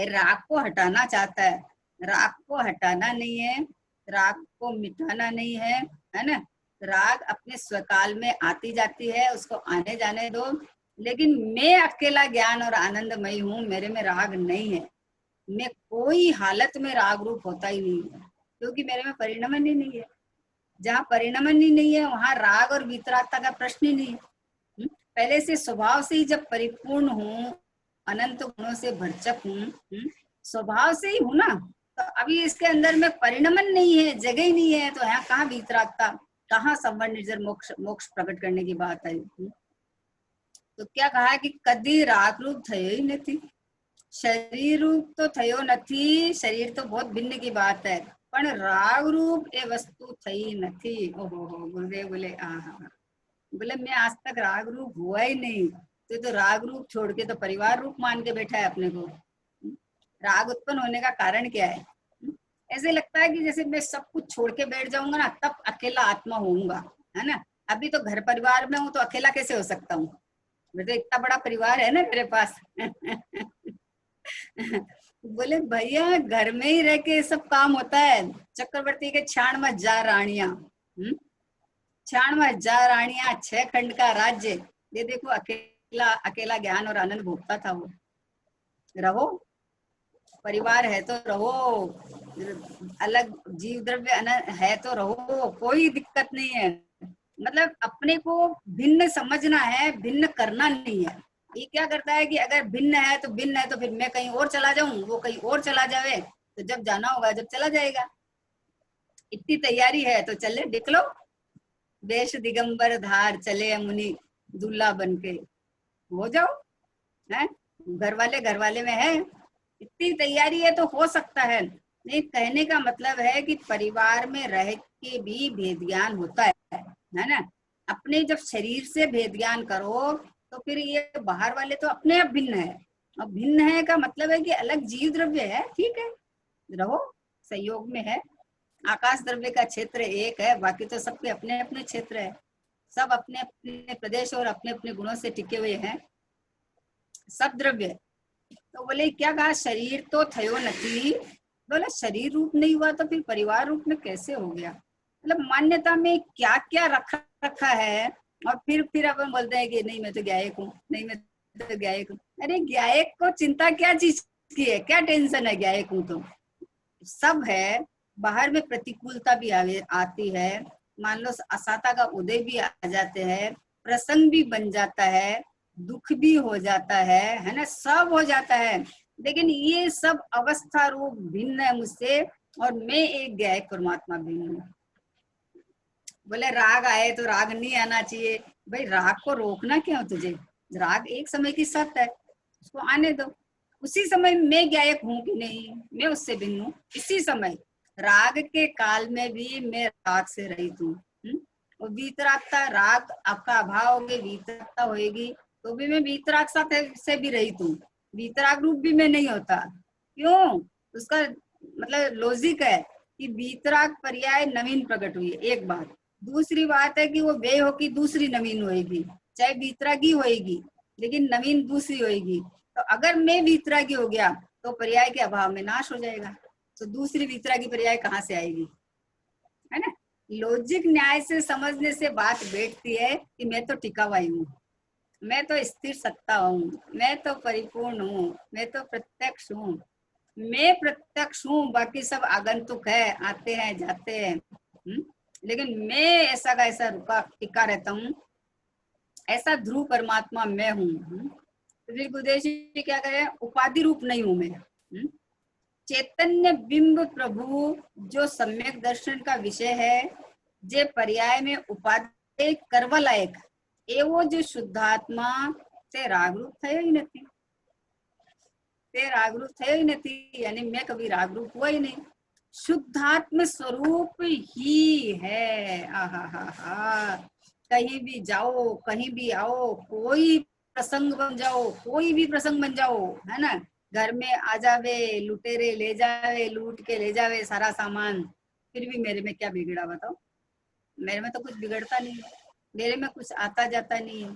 राग को हटाना चाहता है, राग को हटाना नहीं है, राग को मिटाना नहीं है ना। राग अपने स्वकाल में आती जाती है, उसको आने जाने दो। लेकिन मैं अकेला ज्ञान और आनंदमयी हूँ, मेरे में राग नहीं है। मैं कोई हालत में राग रूप होता ही नहीं है, क्योंकि मेरे में परिणमन ही नहीं है। जहाँ परिणमन ही नहीं है वहां राग और वितरागता का प्रश्न ही नहीं है। पहले से स्वभाव से ही जब परिपूर्ण हूँ, अनंत गुणों से भरचक हूँ, स्वभाव से ही हूँ ना, तो अभी इसके अंदर में परिणमन नहीं है, जगह ही नहीं है, तो यहाँ कहाँ वितरागता, कहाँ संवर निर्जर मोक्ष मोक्ष प्रकट करने की बात है। तो क्या कहा कि कदी राग रूप थयो ही नहीं, शरीर रूप तो थयो नहीं, शरीर तो बहुत भिन्न की बात है, पण राग रूप ए वस्तु थई नहीं। ओहो हो, गुरुदेव बोले बोले मैं आज तक राग रूप हुआ ही नहीं। तो राग रूप छोड़ के तो परिवार रूप मान के बैठा है अपने को। राग उत्पन्न होने का कारण क्या है? ऐसे लगता है कि जैसे मैं सब कुछ छोड़ के बैठ जाऊंगा ना तब अकेला आत्मा होऊंगा, है ना। अभी तो घर परिवार में हूँ तो अकेला कैसे हो सकता हूँ? तो इतना बड़ा परिवार है ना मेरे पास। बोले भैया घर में ही रह के सब काम होता है। चक्रवर्ती के 96 रानियां, 96 रानियां, 6 खंड का राज्य, ये देखो अकेला अकेला ज्ञान और आनंद भोगता था वो। रहो, परिवार है तो रहो, अलग जीव द्रव्य है तो रहो, कोई दिक्कत नहीं है। मतलब अपने को भिन्न समझना है, भिन्न करना नहीं है। ये क्या करता है कि अगर भिन्न है तो फिर मैं कहीं और चला जाऊं, वो कहीं और चला जाए, तो जब जाना होगा जब चला जाएगा। इतनी तैयारी है तो चले निकलो, वेश दिगंबर धार चले मुनि दूल्हा बन के हो जाओ, है। घर वाले में है, इतनी तैयारी है तो हो सकता है। नहीं, कहने का मतलब है कि परिवार में रह के भी भेद ज्ञान होता है ना। अपने जब शरीर से भेद ज्ञान करो तो फिर ये बाहर वाले तो अपने आप भिन्न है। अब भिन्न है का मतलब है कि अलग जीव द्रव्य है, ठीक है, रहो, संयोग में है। आकाश द्रव्य का क्षेत्र एक है, बाकी तो सबके अपने अपने क्षेत्र है, सब अपने अपने प्रदेश और अपने अपने गुणों से टिके हुए हैं सब द्रव्य। तो बोले क्या कहा, शरीर तो थयो नहीं, बोले शरीर रूप नहीं हुआ तो फिर परिवार रूप में कैसे हो गया? मतलब मान्यता में क्या क्या रखा है, और फिर अपन बोलते हैं कि नहीं मैं तो गायक हूँ, नहीं मैं तो गायक हूँ। अरे गायक को चिंता क्या चीज की है, क्या टेंशन है? गायक हूँ तो सब है, बाहर में प्रतिकूलता भी आती है, मान लो असाता का उदय भी आ जाते हैं, प्रसंग भी बन जाता है, दुख भी हो जाता है ना, सब हो जाता है। लेकिन ये सब अवस्था रूप भिन्न है मुझसे, और मैं एक गायक परमात्मा भिन्न हूँ। बोले राग आए तो राग नहीं आना चाहिए, भाई राग को रोकना क्यों तुझे? राग एक समय की सत्य है, उसको आने दो। उसी समय मैं गायक हूँ कि नहीं, मैं उससे भिन्न हूँ। इसी समय राग के काल में भी मैं राग से रहित हूँ। और वीतरागता, राग आपका अभाव होगी, वीतरागता होएगी तो भी मैं वीतराग से भी रहित हूँ। वीतराग रूप भी मैं नहीं होता। क्यों? उसका मतलब लॉजिक है कि वीतराग पर्याय नवीन प्रकट हुई है, एक बात। दूसरी बात है कि वो वे हो की दूसरी नवीन होएगी, चाहे वीतरागी होएगी लेकिन नवीन दूसरी होएगी। तो अगर मैं वीतरागी हो गया तो पर्याय के अभाव में नाश हो जाएगा, तो दूसरी वीतरागी पर्याय कहाँ से आएगी, है ना? लॉजिक न्याय से समझने से बात बैठती है कि मैं तो टिका हुआ हूँ, मैं तो स्थिर सत्ता हूँ, मैं तो परिपूर्ण हूँ, मैं तो प्रत्यक्ष हूँ, मैं प्रत्यक्ष हूँ, बाकी सब आगंतुक है, आते हैं जाते हैं। लेकिन मैं ऐसा का ऐसा रुका टिका रहता हूँ, ऐसा ध्रुव परमात्मा मैं हूँ। तो फिर गुरुदेव जी क्या कह रहे हैं, उपाधि रूप नहीं हूं मैं। चैतन्य बिंब प्रभु जो सम्यक दर्शन का विषय है, जे पर्याय में उपाधि करवा लायक एवो जो शुद्धात्मा ते रागरूप थयो ही नहीं, ते रागरूप थयो ही नहीं, यानी मैं कभी रागरूप हुआ ही नहीं, शुद्धात्म स्वरूप ही है। आहा हा हा, कहीं भी जाओ, कहीं भी आओ, कोई प्रसंग बन जाओ, कोई भी प्रसंग बन जाओ, है ना, घर में आ जावे लुटेरे, ले जावे, लूट के ले जावे सारा सामान, फिर भी मेरे में क्या बिगड़ा बताओ? मेरे में तो कुछ बिगड़ता नहीं है, मेरे में कुछ आता जाता नहीं है।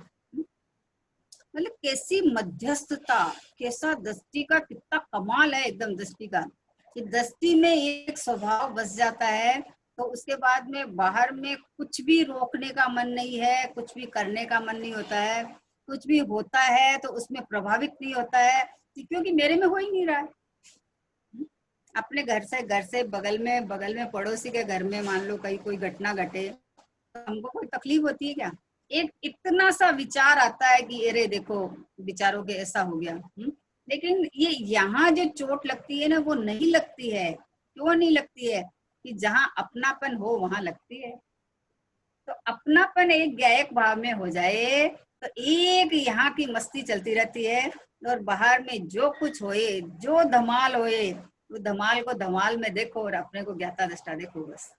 मतलब कैसी मध्यस्थता, कैसा दृष्टि का कितना कमाल है, एकदम दृष्टि का, कि दृष्टि में एक स्वभाव बस जाता है तो उसके बाद में बाहर में कुछ भी रोकने का मन नहीं है, कुछ भी करने का मन नहीं होता है, कुछ भी होता है तो उसमें प्रभावित नहीं होता है, क्योंकि मेरे में हो ही नहीं रहा है। अपने घर से बगल में पड़ोसी के घर में मान लो कहीं कोई घटना घटे तो हमको कोई तकलीफ होती है क्या? एक इतना सा विचार आता है कि अरे देखो विचारों के ऐसा हो गया। लेकिन ये यहाँ जो चोट लगती है ना, वो नहीं लगती है। क्यों नहीं लगती है? कि जहाँ अपनापन हो वहां लगती है। तो अपनापन एक गायक भाव में हो जाए तो एक यहाँ की मस्ती चलती रहती है, और बाहर में जो कुछ होए, जो धमाल होए, वो धमाल को धमाल में देखो और अपने को ज्ञाता दृष्टा देखो बस।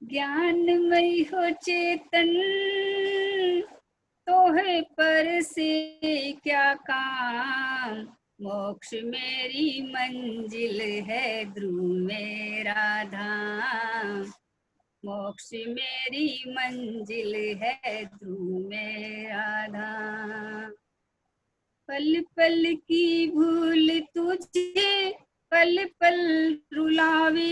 ज्ञानमय हो चेतन तो है पर से क्या काम, मोक्ष मेरी मंजिल है, ध्रुव मेरा धाम, मोक्ष मेरी मंजिल है, ध्रुव मेरा धाम। पल पल की भूल तुझे पल पल रुलावे,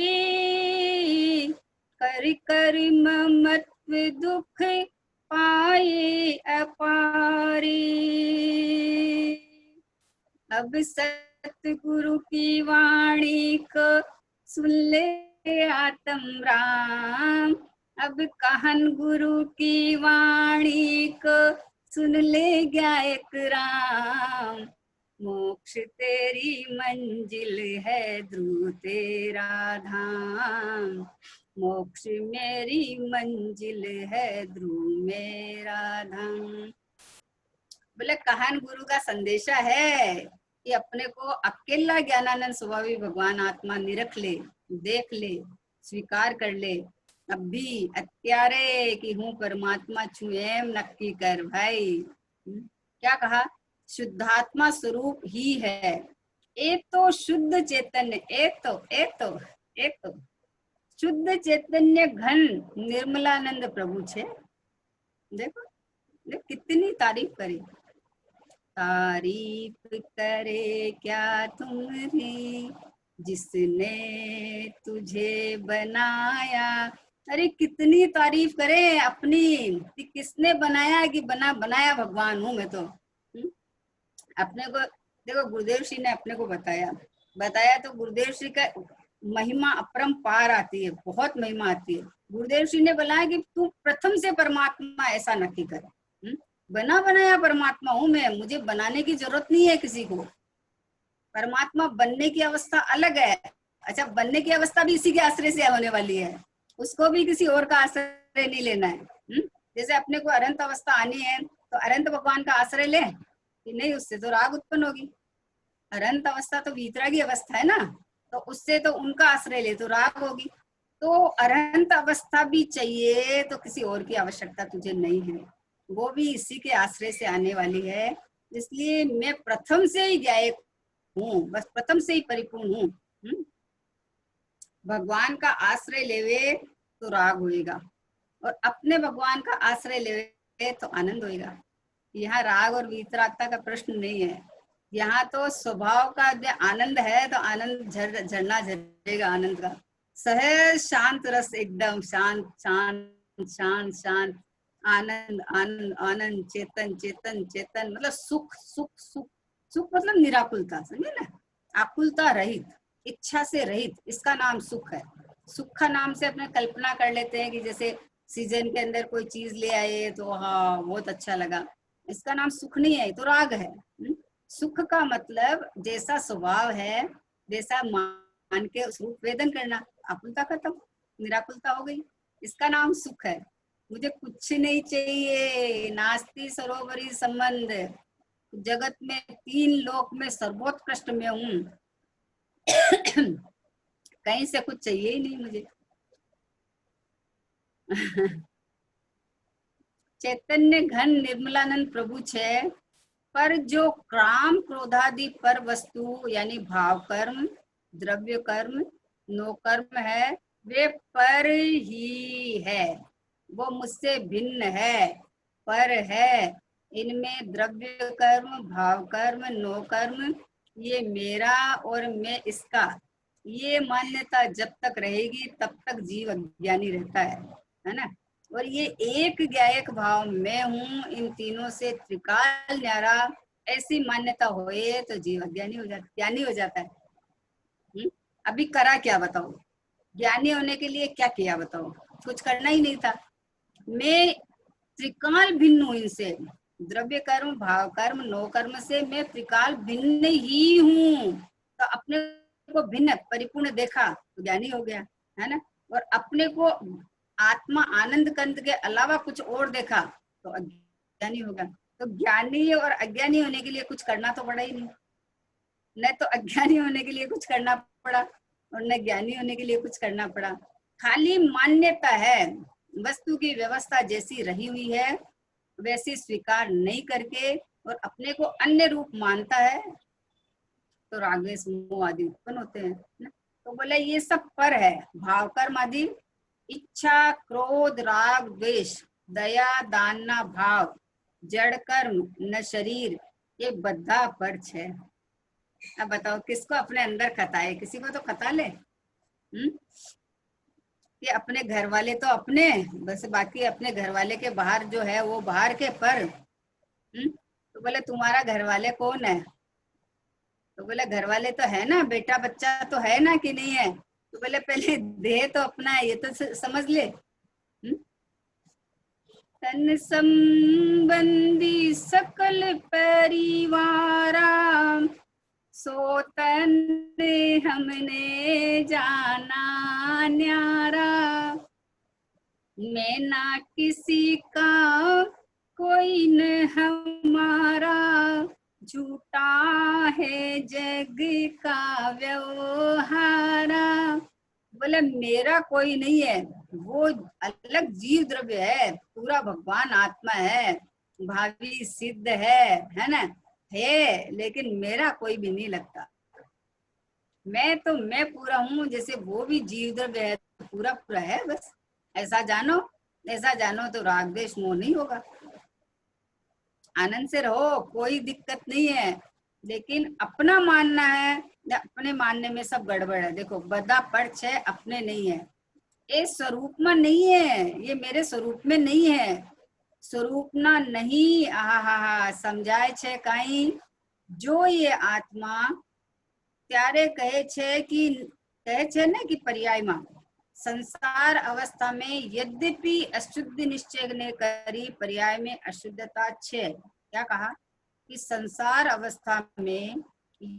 कर कर ममत्व दुख पाए अपारे। अब सतगुरु की वाणी को सुन ले आत्म राम, अब कहन गुरु की वाणी को सुन ले गायक राम, मोक्ष तेरी मंजिल है, ध्रुव तेरा धाम, मोक्ष मेरी मंजिल है, ध्रुव मेरा धाम। बोले कहन गुरु का संदेशा है कि अपने को अकेला ज्ञानानंद स्वभावी भगवान आत्मा निरख ले, देख ले, स्वीकार कर ले, अब भी अत्यारे कि हूँ परमात्मा छू एम नक्की कर भाई। क्या कहा? शुद्धात्मा स्वरूप ही है, एक तो शुद्ध चैतन्य, एक तो शुद्ध चैतन्य घन निर्मलानंद प्रभु छे। देखो कितनी तारीफ करी, तारीफ करे क्या तुमरी जिसने तुझे बनाया। अरे कितनी तारीफ करे अपनी कि किसने बनाया, कि बनाया भगवान हूं मैं तो। अपने को देखो गुरुदेव श्री ने अपने को बताया बताया तो गुरुदेव श्री का महिमा अपरंपार आती है, बहुत महिमा आती है। गुरुदेव श्री ने बोला है कि तू प्रथम से परमात्मा ऐसा नक्की कर। बना बनाया परमात्मा हूं मैं, मुझे बनाने की जरूरत नहीं है किसी को। परमात्मा बनने की अवस्था अलग है। अच्छा, बनने की अवस्था भी इसी के आश्रय से होने वाली है, उसको भी किसी और का आश्रय नहीं लेना है। जैसे अपने को अनंत अवस्था आनी है तो अनंत भगवान का आश्रय ले कि नहीं, उससे तो राग उत्पन्न होगी। अनंत अवस्था तो वीतरागी अवस्था है ना, तो उससे तो उनका आश्रय ले तो राग होगी। तो अनंत अवस्था भी चाहिए तो किसी और की आवश्यकता तुझे नहीं है, वो भी इसी के आश्रय से आने वाली है। इसलिए मैं प्रथम से ही गायक हूँ, बस प्रथम से ही परिपूर्ण हूँ। भगवान का आश्रय लेवे तो राग होएगा, और अपने भगवान का आश्रय लेवे तो आनंद होएगा। यहाँ राग और वीतरागता का प्रश्न नहीं है, यहाँ तो स्वभाव का जो आनंद है तो आनंद झरना झरेगा आनंद का। सहज शांत रस, एकदम शांत शांत शांत शांत, आनंद आनंद आनंद, चेतन चेतन चेतन, मतलब सुख सुख सुख। सुख मतलब निराकुलता, समझे ना, आकुलता रहित, इच्छा से रहित, इसका नाम सुख है। सुख का नाम से अपने कल्पना कर लेते हैं कि जैसे सीजन के अंदर कोई चीज ले आए तो हाँ बहुत अच्छा लगा, इसका नाम सुख नहीं है, तो राग है। सुख का मतलब जैसा स्वभाव है वैसा मान के उस रूप वेदन करना, आकुलता खत्म, निराकुलता हो गई, इसका नाम सुख है। मुझे कुछ नहीं चाहिए, नास्ति सरोवरी संबंध, जगत में तीन लोक में सर्वोत्कृष्ट में हूँ। कहीं से कुछ चाहिए ही नहीं मुझे। चैतन्य घन निर्मलानंद प्रभु छे, पर जो काम क्रोधादि पर वस्तु यानी भाव कर्म, द्रव्य कर्म, नो कर्म है, वे पर ही है, वो मुझसे भिन्न है, पर है। इनमें द्रव्य कर्म, भाव कर्म, नो कर्म, ये मेरा और मैं इसका, ये मान्यता जब तक रहेगी तब तक जीव अज्ञानी रहता है ना। और ये एक ज्ञायक भाव मैं हूँ, इन तीनों से त्रिकाल न्यारा, ऐसी मान्यता होए तो जीव अज्ञानी हो जाता, ज्ञानी हो जाता है। अभी करा क्या बताओ, ज्ञानी होने के लिए क्या किया बताओ, कुछ करना ही नहीं था। मैं त्रिकाल भिन्न हूँ इनसे, द्रव्य कर्म, भाव कर्म, नो कर्म से मैं त्रिकाल भिन्न ही हूँ। तो अपने को भिन्न परिपूर्ण देखा तो ज्ञानी हो गया, है ना। और अपने को आत्मा आनंद कंद के अलावा कुछ और देखा तो अज्ञानी होगा। तो ज्ञानी और अज्ञानी होने के लिए कुछ करना तो पड़ा ही नहीं, न तो अज्ञानी होने के लिए कुछ करना पड़ा और न ज्ञानी होने के लिए कुछ करना पड़ा। खाली मान्यता है, वस्तु की व्यवस्था जैसी रही हुई है वैसी स्वीकार नहीं करके और अपने को अन्य रूप मानता है तो राग द्वेष मोह आदि उत्पन्न होते हैं ना। तो बोले ये सब पर है, भाव कर्म आदि, इच्छा, क्रोध, राग, द्वेष, दया, दान, भाव, जड़ कर्म, न शरीर, ये बद्धा पर है। अब बताओ किसको अपने अंदर खताए, किसी को तो खता ले। कि अपने घर वाले तो अपने, बस बाकी अपने घर वाले के बाहर जो है वो बाहर के पर। तो बोले तुम्हारा घर वाले कौन है, तो बोले घर वाले तो है ना, बेटा बच्चा तो है ना कि नहीं है। तो बोले पहले देह तो अपना है ये तो समझ ले। तन संबंधी सकल परिवारा, सो तन हमने जाना न्यारा, मैं ना किसी का कोई न हमारा, झूठा है जग का व्यवहारा। बोले मेरा कोई नहीं है, वो अलग जीव द्रव्य है, पूरा भगवान आत्मा है, भावी सिद्ध है ना, है, लेकिन मेरा कोई भी नहीं लगता। मैं तो मैं पूरा हूँ, जैसे वो भी जीव द्रव्य है, पूरा पूरा है, बस ऐसा जानो। ऐसा जानो तो राग द्वेष मोह नहीं होगा, आनंद से रहो, कोई दिक्कत नहीं है। लेकिन अपना मानना है, अपने मानने में सब गड़बड़ है। देखो बदा पर्च है, अपने नहीं है, ये स्वरूप में नहीं है, ये मेरे स्वरूप में नहीं है, स्वरूप ना नहीं। आहा हा समझाए छे कहीं, जो ये आत्मा ત્યારે કહે છે ને कि पर्यायમાં संसार अवस्था में यद्यपि अशुद्ध निश्चय ने करी पर्याय में अशुद्धता छे। क्या कहा कि संसार अवस्था में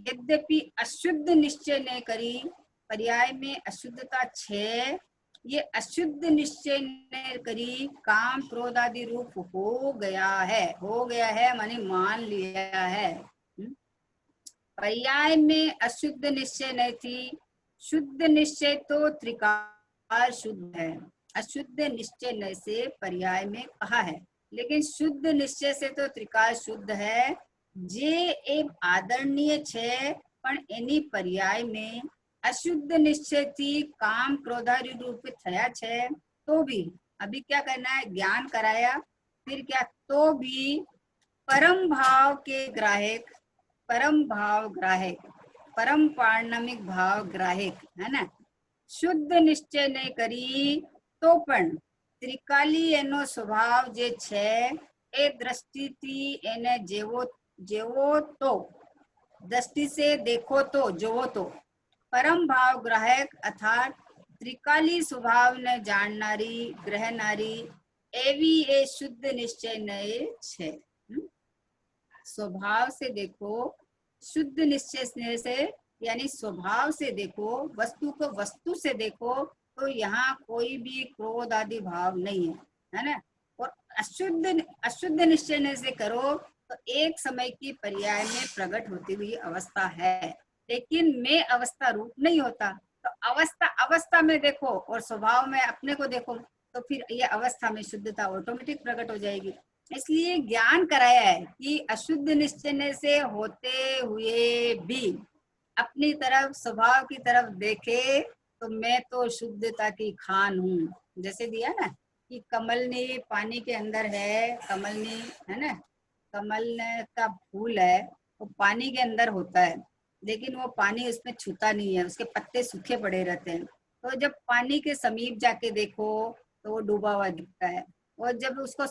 यद्यपि अशुद्ध निश्चय ने करी पर्याय में अशुद्धता छे। ये अशुद्ध निश्चय ने करी काम क्रोध आदि रूप हो गया है माने मान लिया है। पर्याय में अशुद्ध निश्चय नहीं थी। शुद्ध निश्चय तो त्रिकाल शुद्ध है। अशुद्ध निश्चय से पर्याय में कहा है, लेकिन शुद्ध निश्चय से तो त्रिकाल शुद्ध है। जे एक आदरणीय छे पण एनी पर्याय में अशुद्ध निश्चय थी काम क्रोधादि रूप थया छे तो भी अभी क्या करना है, ज्ञान कराया, फिर क्या तो भी परम भाव के ग्राहक, परम भाव ग्राहक, परम पारणमिक भाव ग्राहक है ना, शुद्ध निश्चय ने करी तो पण त्रिकाली एनो स्वभाव जे छे ए दृष्टिथी एने जेवो तो दृष्टि से देखो तो जोवो तो परम भाव ग्राहक अर्थात त्रिकाली स्वभाव ने जाननारी ग्रहनारी एवी ए शुद्ध निश्चय नए छे। स्वभाव से देखो, शुद्ध निश्चय से यानी स्वभाव से देखो, वस्तु को वस्तु से देखो तो यहाँ कोई भी क्रोध आदि भाव नहीं है ना। और अशुद्ध निश्चय से करो तो एक समय की पर्याय में प्रकट होती हुई अवस्था है, लेकिन मैं अवस्था रूप नहीं होता। तो अवस्था में देखो और स्वभाव में अपने को देखो तो फिर ये अवस्था में शुद्धता ऑटोमेटिक प्रकट हो जाएगी। इसलिए ज्ञान कराया है कि अशुद्ध निश्चय से होते हुए भी अपनी तरफ स्वभाव की तरफ देखे तो मैं तो शुद्धता की खान हूँ। जैसे दिया ना कि कमलनी पानी के अंदर है, कमलनी है ना, कमल का फूल है वो पानी के अंदर होता है, लेकिन वो पानी उसमें छूता नहीं है, उसके पत्ते सूखे पड़े रहते हैं। तो जब पानी के समीप जाके देखो तो वो डूबा हुआ दिखता है, और जब उसको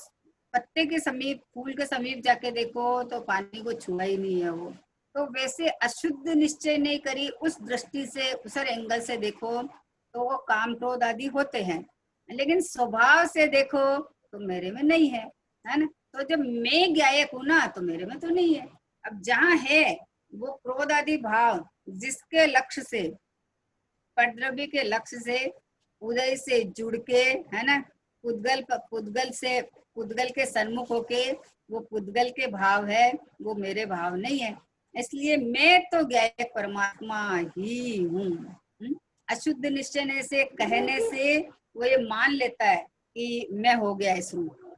पत्ते के समीप, फूल के समीप जाके देखो तो पानी को छुआ ही नहीं है वो। तो वैसे अशुद्ध निश्चय नहीं करी उस दृष्टि से, उस एंगल से देखो तो वो काम क्रोध आदि होते हैं, लेकिन स्वभाव से देखो तो मेरे में नहीं है ना। तो जब मैं ज्ञायक हूं ना तो मेरे में तो नहीं है। अब जहाँ है वो क्रोध आदि भाव जिसके लक्ष्य से, पटद्रव्य के लक्ष्य से, उदय से जुड़ के है ना, पुद्गल के सन्मुख होके वो पुद्गल के भाव है, वो मेरे भाव नहीं है। इसलिए मैं तो ज्ञायक परमात्मा ही हूँ। अशुद्ध निश्चय से कहने से वो ये मान लेता है कि मैं हो गया इस रूप।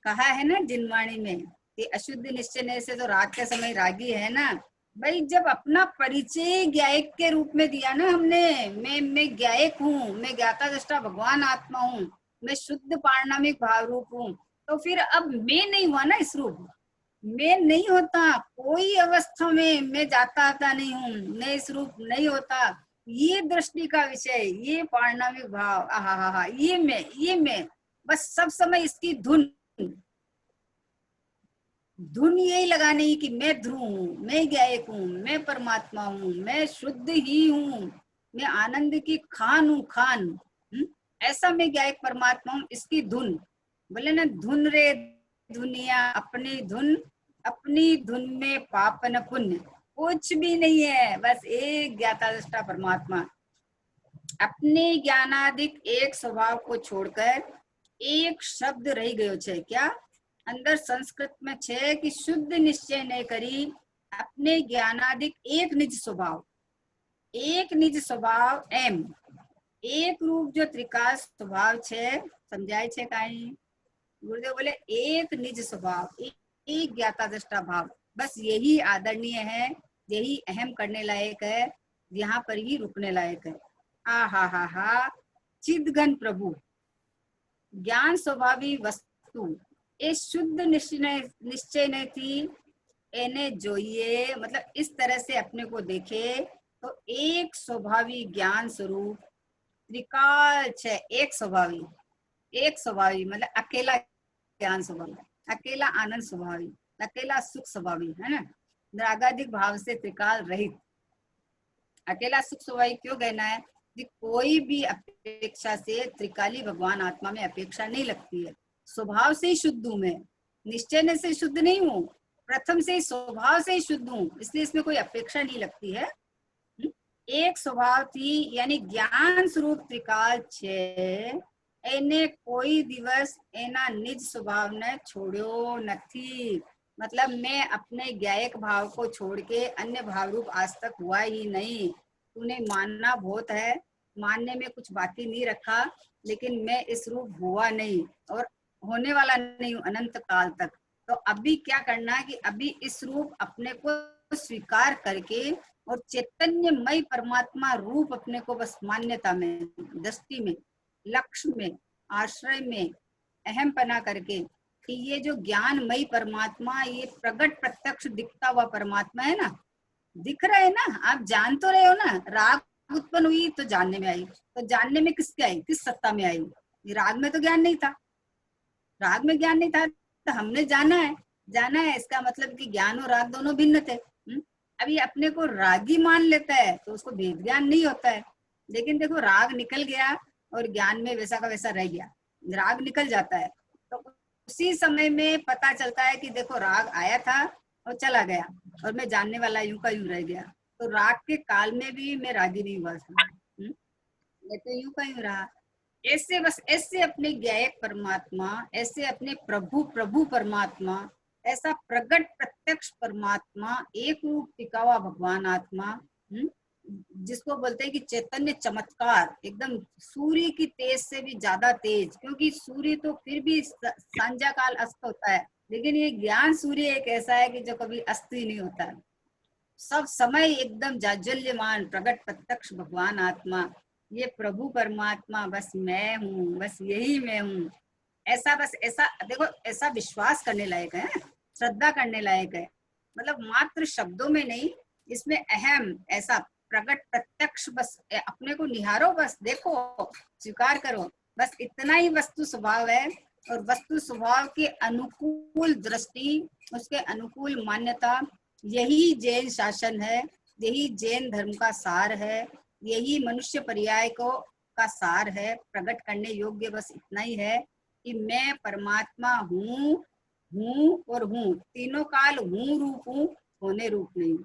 कहा है ना जिनवाणी में कि अशुद्ध निश्चय से तो रात के समय रागी है ना भाई। जब अपना परिचय ज्ञायक के रूप में दिया ना हमने, मैं ज्ञायक हूँ, मैं ज्ञाता दृष्टा भगवान आत्मा हूँ, मैं शुद्ध पारणमिक भाव रूप हूँ, तो फिर अब मैं नहीं हुआ ना इस रूप, मैं नहीं होता कोई अवस्था में, मैं जाता आता नहीं हूँ, मैं इस रूप नहीं होता। ये दृष्टि का विषय, ये पारणमिक भाव, आहा, ये मैं बस सब समय इसकी धुन यही लगाने की कि मैं ध्रुव हूँ, मैं ज्ञायक हूँ, मैं परमात्मा हूँ, मैं शुद्ध ही हूँ, मैं आनंद की खान हूँ, खान। ऐसा मैं ज्ञायक परमात्मा हूँ, इसकी धुन बोले ना, धुन रे दुनिया अपनी धुन में पाप न पुण्य कुछ भी नहीं है, बस एक ज्ञाता दृष्टा परमात्मा। अपने ज्ञानाधिक एक स्वभाव को छोड़कर एक शब्द रह गयो छे, क्या अंदर संस्कृत में छे कि शुद्ध निश्चय ने करी अपने ज्ञानाधिक एक निज स्वभाव एम एक रूप जो त्रिकाल स्वभाव छे समझाय छे काई। गुरुदेव बोले एक निज स्वभाव, एक ज्ञाता दृष्टा भाव, बस यही आदरणीय है, यही अहम करने लायक है, यहाँ पर ही रुकने लायक है। हा चिदघन प्रभु ज्ञान स्वभावी वस्तु ए शुद्ध निश्चय ने थी एने जोइए, मतलब इस तरह से अपने को देखे तो एक स्वभावी ज्ञान स्वरूप त्रिकाल छे, एक स्वभावी मतलब अकेला ज्ञान स्वभावी, अकेला आनंद स्वभावी, अकेला सुख स्वभावी है ना, रागाधिक भाव से त्रिकाल रहित। अकेला सुख स्वाभाविक क्यों कहना है कि कोई भी अपेक्षा से त्रिकाली भगवान आत्मा में अपेक्षा नहीं लगती है। स्वभाव से ही शुद्ध हूं मैं, निश्चय से शुद्ध नहीं हूँ, प्रथम से ही स्वभाव से ही शुद्ध हूँ, इसलिए इसमें कोई अपेक्षा नहीं लगती है। एक स्वभाव थी यानी ज्ञान स्वरूप त्रिकाल छे એને કોઈ દિવસ એના નિજ स्वभावને छोड़ो નથી। मतलब मैं अपने ज्ञायक भाव को छोड़ के अन्य भाव रूप आज तक हुआ ही नहीं। तूने मानना बहुत है, मानने में कुछ बाकी नहीं रखा, लेकिन मैं इस रूप हुआ नहीं और होने वाला नहीं हूँ अनंत काल तक। तो अभी क्या करना है कि अभी इस रूप अपने को स्वीकार करके और चैतन्यमय परमात्मा रूप अपने को बस मान्यता में, दृष्टि में, लक्ष्य में, आश्रय में अहम पना करके कि ये जो ज्ञानमय परमात्मा, ये प्रकट प्रत्यक्ष दिखता हुआ परमात्मा है ना, दिख रहा है ना, आप जान तो रहे हो ना। राग उत्पन्न हुई तो जानने में आई, तो जानने में किसके आई, किस सत्ता में आई? राग में तो ज्ञान नहीं था, राग में ज्ञान नहीं था, तो हमने जाना है। जाना है इसका मतलब कि ज्ञान और राग दोनों भिन्न थे। अभी अपने को रागी मान लेता है तो उसको भेद ज्ञान नहीं होता है। लेकिन देखो राग निकल गया और ज्ञान में वैसा का वैसा रह गया। राग निकल जाता है तो उसी समय में पता चलता है कि देखो राग आया था और चला गया और मैं जानने वाला यूं का यूं रह गया। तो राग के काल में भी मैं रागी नहीं हुआ था, मैं तो यूं का यूं रहा। ऐसे बस ऐसे अपने ज्ञायक परमात्मा, ऐसे अपने प्रभु प्रभु परमात्मा, ऐसा प्रगट प्रत्यक्ष परमात्मा, एक रूप टिका हुआ भगवान आत्मा, जिसको बोलते हैं कि चैतन्य चमत्कार, एकदम सूर्य की तेज से भी ज्यादा तेज, क्योंकि सूर्य तो फिर भी संध्या काल अस्त होता है, लेकिन ये ज्ञान सूर्य एक ऐसा है कि जो कभी अस्त ही नहीं होता है, सब समय एकदम जाज्वल्यमान प्रगट प्रत्यक्ष भगवान आत्मा, ये प्रभु परमात्मा बस मैं हूँ, बस यही मैं हूँ। ऐसा बस ऐसा देखो, ऐसा विश्वास करने लायक है, श्रद्धा करने लायक है। मतलब मात्र शब्दों में नहीं, इसमें अहम ऐसा प्रगट प्रत्यक्ष, बस अपने को निहारो, बस देखो, स्वीकार करो, बस इतना ही वस्तु स्वभाव है। और वस्तु स्वभाव के अनुकूल दृष्टि, उसके अनुकूल मान्यता, यही जैन शासन है, यही जैन धर्म का सार है, यही मनुष्य पर्याय को का सार है। प्रकट करने योग्य बस इतना ही है कि मैं परमात्मा हूँ, हूँ और हूँ, तीनों काल हूँ रूप हूँ, होने रूप नहीं।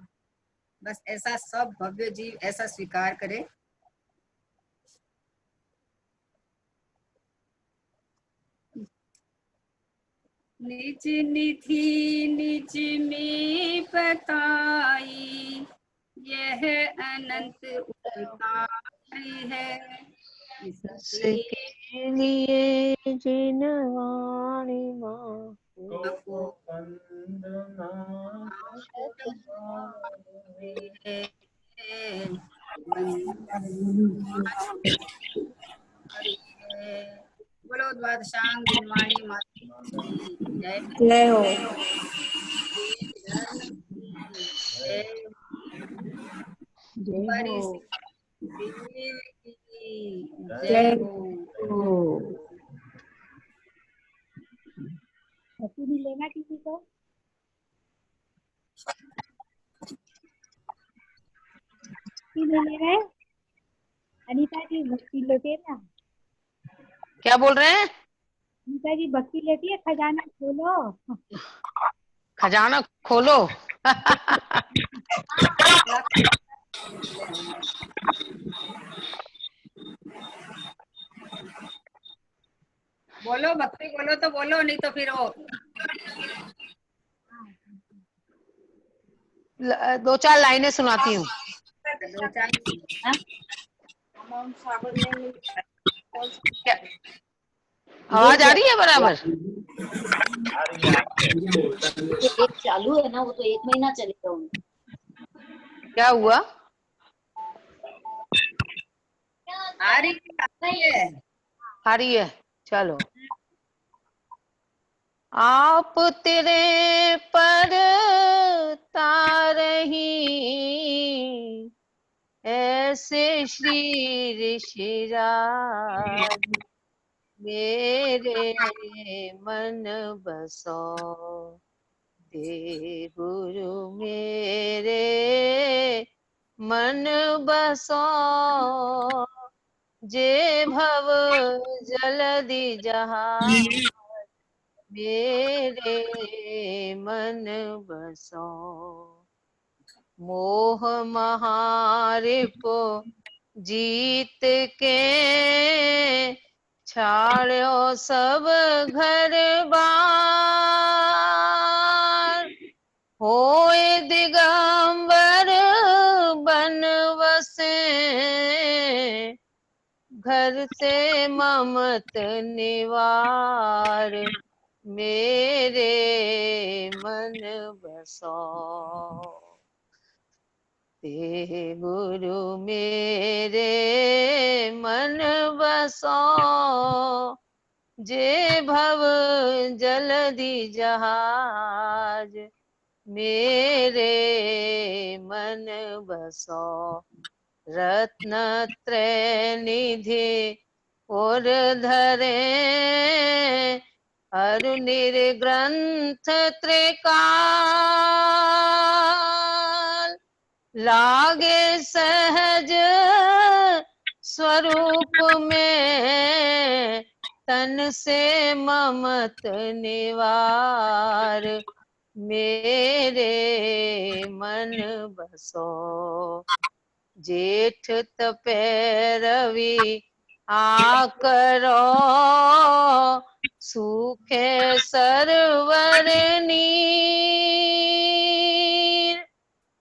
बस ऐसा सब भव्य जीव ऐसा स्वीकार करे। निज निधि निज में बताई, यह अनंत उपकारी है, इसके लिए जिन वाणी माँ को बोलो द्वादशांग दिनवाणी माता की जय। जय हो। जय देव की जय जय हो। हो। भक्ति भी लेना किसी को, भक्ति नहीं ले रहे? अनीता जी भक्ति लेते ना, क्या बोल रहे हैं? अनीता जी भक्ति लेती है, खजाना खोलो। खजाना खोलो। बोलो भक्ति बोलो तो बोलो, नहीं तो फिर वो दो चार लाइनें सुनाती हूँ। दो चार क्या आवाज आ रही है बराबर? एक चालू है ना, वो तो 1 महीना चलेगा उनका। क्या हुआ? आ रही है। आ रही है, चलो। आप तेरे पर तारही, ऐसे श्री ऋषिराज मेरे मन बसो, दे गुरु मेरे मन बसो जे भव जलधि जहाज मेरे मन बसो मोह महारिपु जीत के छाड़ो सब घर बार होए दिगंबर बन वसे घर से ममत निवार मेरे मन बसो ते गुरु मेरे मन बसो जे भव जलधि जहाज मेरे मन बसो रत्न त्रय निधि और धरे अरु निर्ग्रंथ त्रिकाल लागे सहज स्वरूप में तन से ममत निवार मेरे मन बसो जेठ तपे रवि आकरो सूखे सरवर नीर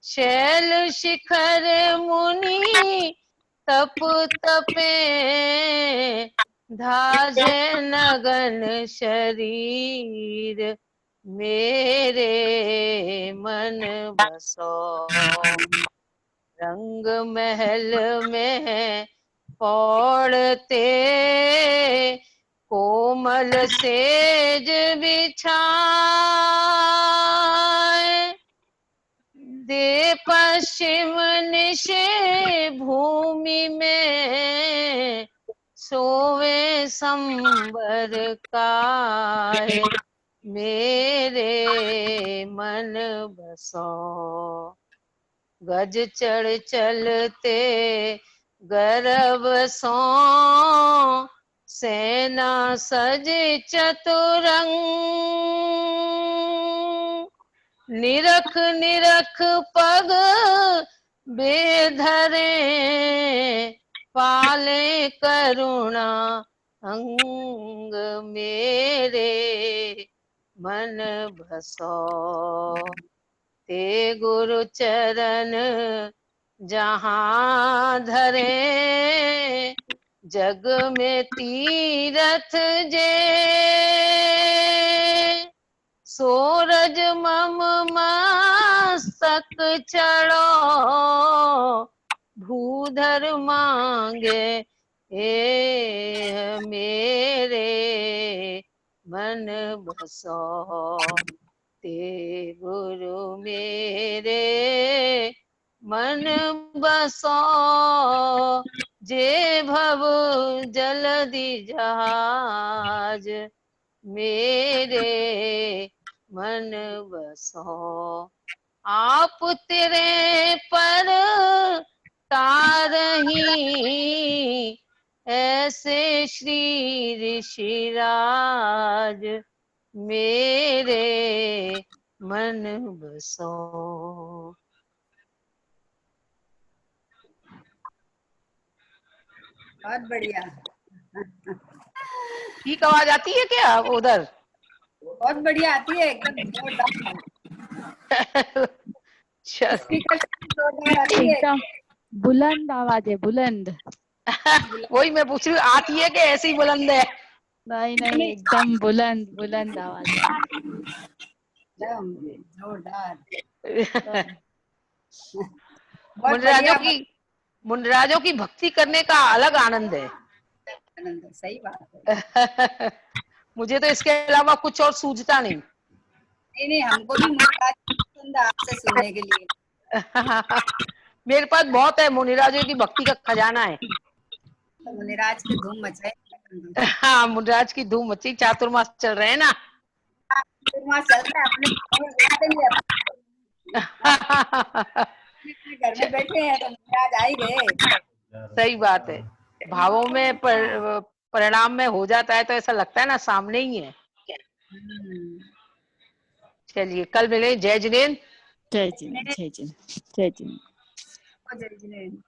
शैल शिखर मुनि तप तपे धाजे नगन शरीर मेरे मन बसो रंग महल में पौड़ते कोमल सेज बिछाए दे पश्चिम निशे भूमि में सोवे संबर काहे मेरे मन बसो गज चढ़ चलते गर्भ सो सेना सज चतुरंग निरख निरख पग बेधरे पाले करुणा अंग मेरे मन बसो ते गुरु चरण जहाँ धरे जग में तीरथ जे सूरज मम मस्तक चढ़ो भूधर मांगे ए मेरे मन बसो ते गुरु मेरे मन बसो जे भव जलधि जहाज मेरे मन बसो आप तेरे पर तारही ऐसे श्री ऋषिराज मेरे मन बसो। बहुत बढ़िया। ठीक आवाज आती है क्या उधर? बहुत बढ़िया आती है, एकदम जोरदार। स्पीकर से जोरदार आती है। एकदम बुलंद आवाज है, बुलंद। वही मैं पूछ रही हूँ, आती है कि ऐसे ही बुलंद है? नहीं नहीं, एकदम बुलंद बुलंद आवाज है, एकदम जोरदार। मुनराजों की भक्ति करने का अलग आनंद है। आनंद, सही बात है। मुझे तो इसके अलावा कुछ और सूझता नहीं। नहीं, हमको भी मुनिराज पसंद है आपसे सुनने के लिए। मेरे पास बहुत है, मुनिराजों की भक्ति का खजाना है। तो मुनिराज की धूम मचाए। हाँ, मुनिराज की धूम मची, चातुर्मास चल रहे हैं ना। चातुर्मास चल रहा है, अपने अपने घर में बैठे हैं तो महाराज आ ही गए। सही बात है, भावों में परिणाम में हो जाता है तो ऐसा लगता है ना सामने ही है। चलिए कल मिले, जय जिनेंद्र। जय जिनेंद्र, जय जिनेंद्र, जय जिनेंद्र। जय जिनेंद्र।